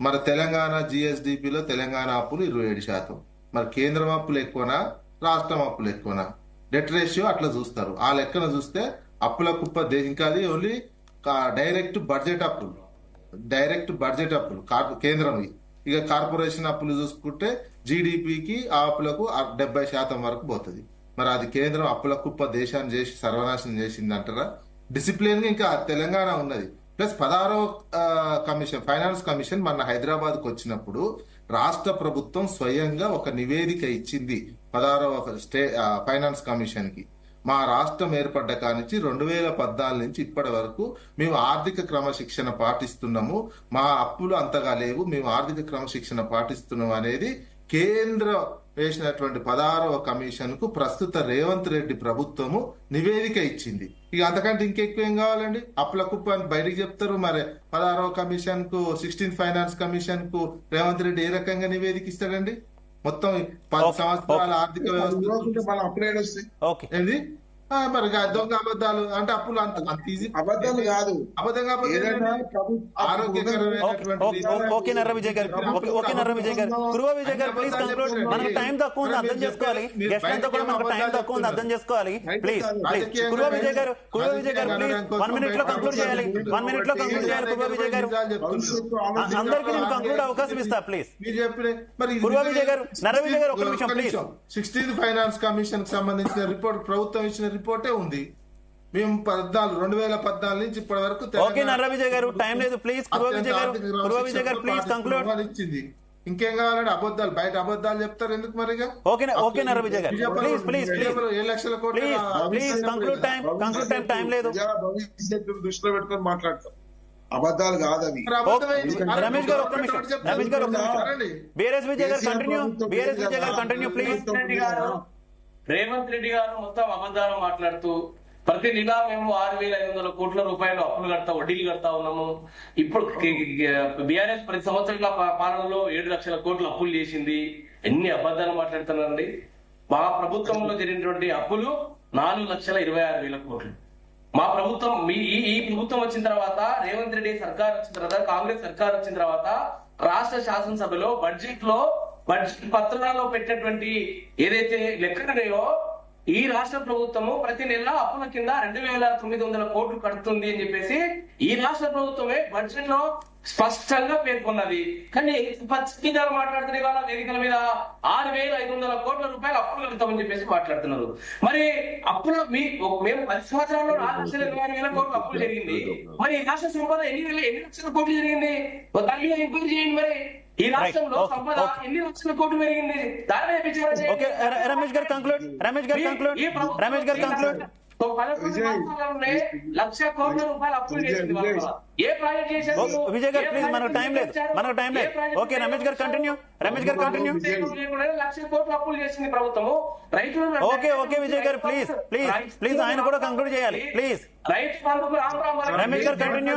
మన తెలంగాణ జిఎస్డిపిలో తెలంగాణ అప్పులు 27%. మరి కేంద్రం అప్పులు ఎక్కువనా రాష్ట్రం అప్పులు ఎక్కువనా? డెట్ రేషియో అట్లా చూస్తారు. ఆ లెక్కన చూస్తే అప్పుల కుప్ప ఇంకా అది ఓన్లీ డైరెక్ట్ బడ్జెట్ అప్పులు, కేంద్రం. ఇక కార్పొరేషన్ అప్పులు చూసుకుంటే జీడిపికి ఆ అప్పులకు 70% వరకు పోతుంది. మరి అది కేంద్రం అప్పుల కుప్ప దేశాన్ని చేసి సర్వనాశనం చేసింది అంటారా? డిసిప్లిన్ ఇంకా తెలంగాణ ఉన్నది. ప్లస్ 16వ కమిషన్, ఫైనాన్స్ కమిషన్ మన హైదరాబాద్ కు వచ్చినప్పుడు రాష్ట్ర ప్రభుత్వం స్వయంగా ఒక నివేదిక ఇచ్చింది 16వ ఫైనాన్స్ కమిషన్ కి. మా రాష్ట్రం ఏర్పడ్డ కానించి 2014 నుంచి ఇప్పటి వరకు మేము ఆర్థిక క్రమశిక్షణ పాటిస్తున్నాము, మా అప్పులు అంతగా లేవు, మేము ఆర్థిక క్రమశిక్షణ పాటిస్తున్నాము అనేది కేంద్ర వేసినటువంటి 16వ కమిషన్ కు ప్రస్తుత రేవంత్ రెడ్డి ప్రభుత్వము నివేదిక ఇచ్చింది. ఇక అంతకంటే ఇంకెక్కువ ఏం కావాలండి? అప్పుల కుప్ప అని బయటికి చెప్తారు. మరి 16వ కమిషన్ కు 16th ఫైనాన్స్ కమిషన్ కు రేవంత్ రెడ్డి ఏ రకంగా నివేదిక ఇస్తాడండి? మొత్తం 10 సంవత్సరాల ఆర్థిక వ్యవస్థ ఏంది? మరి దొంగ అబద్ధాలు అంటే అప్పులు అంత ఈజీ అబద్ధాలు కాదు. అబద్ధం కాకపోతే ఓకే నర్ర విజయ్ గారు, ఓకే నర్ర విజయ్ గారు, కురువ విజయ్ గారు ప్లీజ్ కంక్లూడ్. మనకు టైం తక్కువ ఉంది, అర్థం చేసుకోవాలి. గెస్ట్ అంతా కూడా మనకు టైం తక్కువ ఉంది, అర్థం చేసుకోవాలి. ప్లీజ్ ప్లీజ్ కురువ విజయ్ గారు ప్లీజ్ 1 minute లో కంక్లూడ్ చేయాలి. 1 minute లో కంక్లూడ్ చేయాలి కురువ విజయ్ గారు. అందరికీ నేను కంక్లూడ్ అవకాశం ఇస్తా ప్లీజ్. మీరు చెప్పిన మరి కురువ విజయ్ గారు, నర్ర విజయ్ గారు ఒక నిమిషం ప్లీజ్. 16th ఫైనాన్స్ కమిషన్ కి సంబంధించిన రిపోర్ట్ ప్రభుత్వం ఇచ్చిన రిపోర్టే ఉంది. మేము 2014 నుంచి ఇప్పటి వరకు ఓకే నర్ర విజయ్ గారు టైం లేదు ప్లీజ్. కురువ విజయ్ గారు ప్లీజ్ కంక్లూడ్. ఇచ్చింది. ఇంకేం కావాలంటే అబద్ధాలు, బయట అబద్ధాలు చెప్తారు ఎందుకు మరిగా? ఓకే నర్ర విజయ్ గారు ప్లీజ్ ప్లీజ్ 7 లక్షల కోట్లు ప్లీజ్ కంక్లూడ్ టైం లేదు. దృష్టిలో పెట్టుకొని మాట్లాడతాం. అబద్ధాలు కాదని రమేష్ గారు ఒక్క నిమిషం. బీఆర్ఎస్ విజయ్ గారు కంటిన్యూ ప్లీజ్. రేవంత్ రెడ్డి గారు మొత్తం అబద్ధాలు మాట్లాడుతూ ప్రతి నెల మేము 6,500 కోట్ల రూపాయలు అప్పులు కడతా, వడ్డీలు కడతా ఉన్నాము. ఇప్పుడు బీఆర్ఎస్ 10 సంవత్సరాల పాలనలో 7 లక్షల కోట్లు అప్పులు చేసింది. ఎన్ని అబద్ధాలు మాట్లాడుతున్నారండి? మా ప్రభుత్వంలో జరిగినటువంటి అప్పులు 4,26,000 కోట్లు. మా ప్రభుత్వం ఈ ప్రభుత్వం వచ్చిన తర్వాత, రేవంత్ రెడ్డి సర్కార్ వచ్చిన తర్వాత, కాంగ్రెస్ సర్కార్ వచ్చిన తర్వాత రాష్ట్ర శాసనసభలో బడ్జెట్ పత్రాల్లో పెట్టినటువంటి ఏదైతే లెక్కలున్నాయో ఈ రాష్ట్ర ప్రభుత్వము ప్రతి నెల అప్పుల కింద 2,900 కోట్లు కడుతుంది అని చెప్పేసి ఈ రాష్ట్ర ప్రభుత్వమే బడ్జెట్ లో స్పష్టంగా పేర్కొన్నది. కానీ పచ్చిగా మాట్లాడుతున్న వాళ్ళ వేదికల మీద 6,500 కోట్ల రూపాయలు అప్పులు కడతామని చెప్పేసి మాట్లాడుతున్నారు. మరి అప్పులు మేము 10 సంవత్సరాల్లో 4,20,000 కోట్లు అప్పులు జరిగింది. మరి ఈ రాష్ట్ర సంపద ఎన్ని లక్షల కోట్లు జరిగింది? దాని మీద ఎంక్వైరీ చేయండి. మరి ఈ రాష్ట్రంలో సంపద ఎన్ని లక్షల కోట్లు పెరిగింది? దాని రమేష్ గారు కంక్లూడ్. 1,00,00,000 కోట్ల రూపాయలు అప్పులు చేసింది. ఏ ప్రాజెక్ట్ చేశారు? విజయ్ గారు ప్లీజ్, మనకు టైం లేదు. ఓకే రమేష్ గారు కంటిన్యూ. 1,00,00,000 కోట్లు అప్పులు చేసింది ప్రభుత్వము. రైతులు ఓకే విజయ్ గారు ప్లీజ్ ఆయన కూడా కంక్లూడ్ చేయాలి ప్లీజ్. రైతు బంధుకు రమేష్ గారు కంటిన్యూ.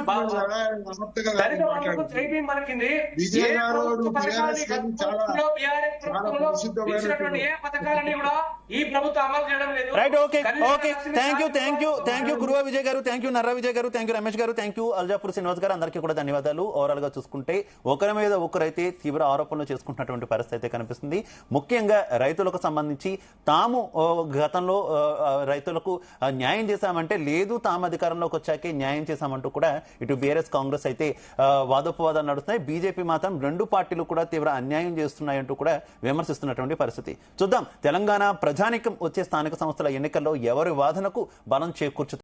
ఏ పథకాలన్నీ కూడా ఈ ప్రభుత్వం అమలు చేయడం లేదు. Right okay thank you Kuruva Vijay గారు, థ్యాంక్ యూ నర్ర విజయ్ గారు, థ్యాంక్ యూ రమేష్ గారు, థ్యాంక్ యూ అల్జాపూర్ శ్రీనివాస్ గారు. అందరికీ కూడా ధన్యవాదాలు. ఓవరాల్ గా చూసుకుంటే ఒకరి మీద ఒకరైతే తీవ్ర ఆరోపణలు చేసుకుంటున్నటువంటి పరిస్థితి అయితే కనిపిస్తుంది. ముఖ్యంగా రైతులకు సంబంధించి తాము గతంలో రైతులకు న్యాయం చేశామంటే లేదు, తాము అధికారంలోకి వచ్చాకే న్యాయం చేశామంటూ కూడా ఇటు బీఆర్ఎస్ కాంగ్రెస్ అయితే వాదోపవాదాలు నడుస్తున్నాయి. బీజేపీ మాత్రం 2 పార్టీలు కూడా తీవ్ర అన్యాయం చేస్తున్నాయంటూ కూడా విమర్శిస్తున్నటువంటి పరిస్థితి. చూద్దాం తెలంగాణ ప్రజానికం వచ్చే స్థానిక సంస్థల ఎన్నికల్లో ఎవరి వాదనకు బలం చేకూర్చుతుంది.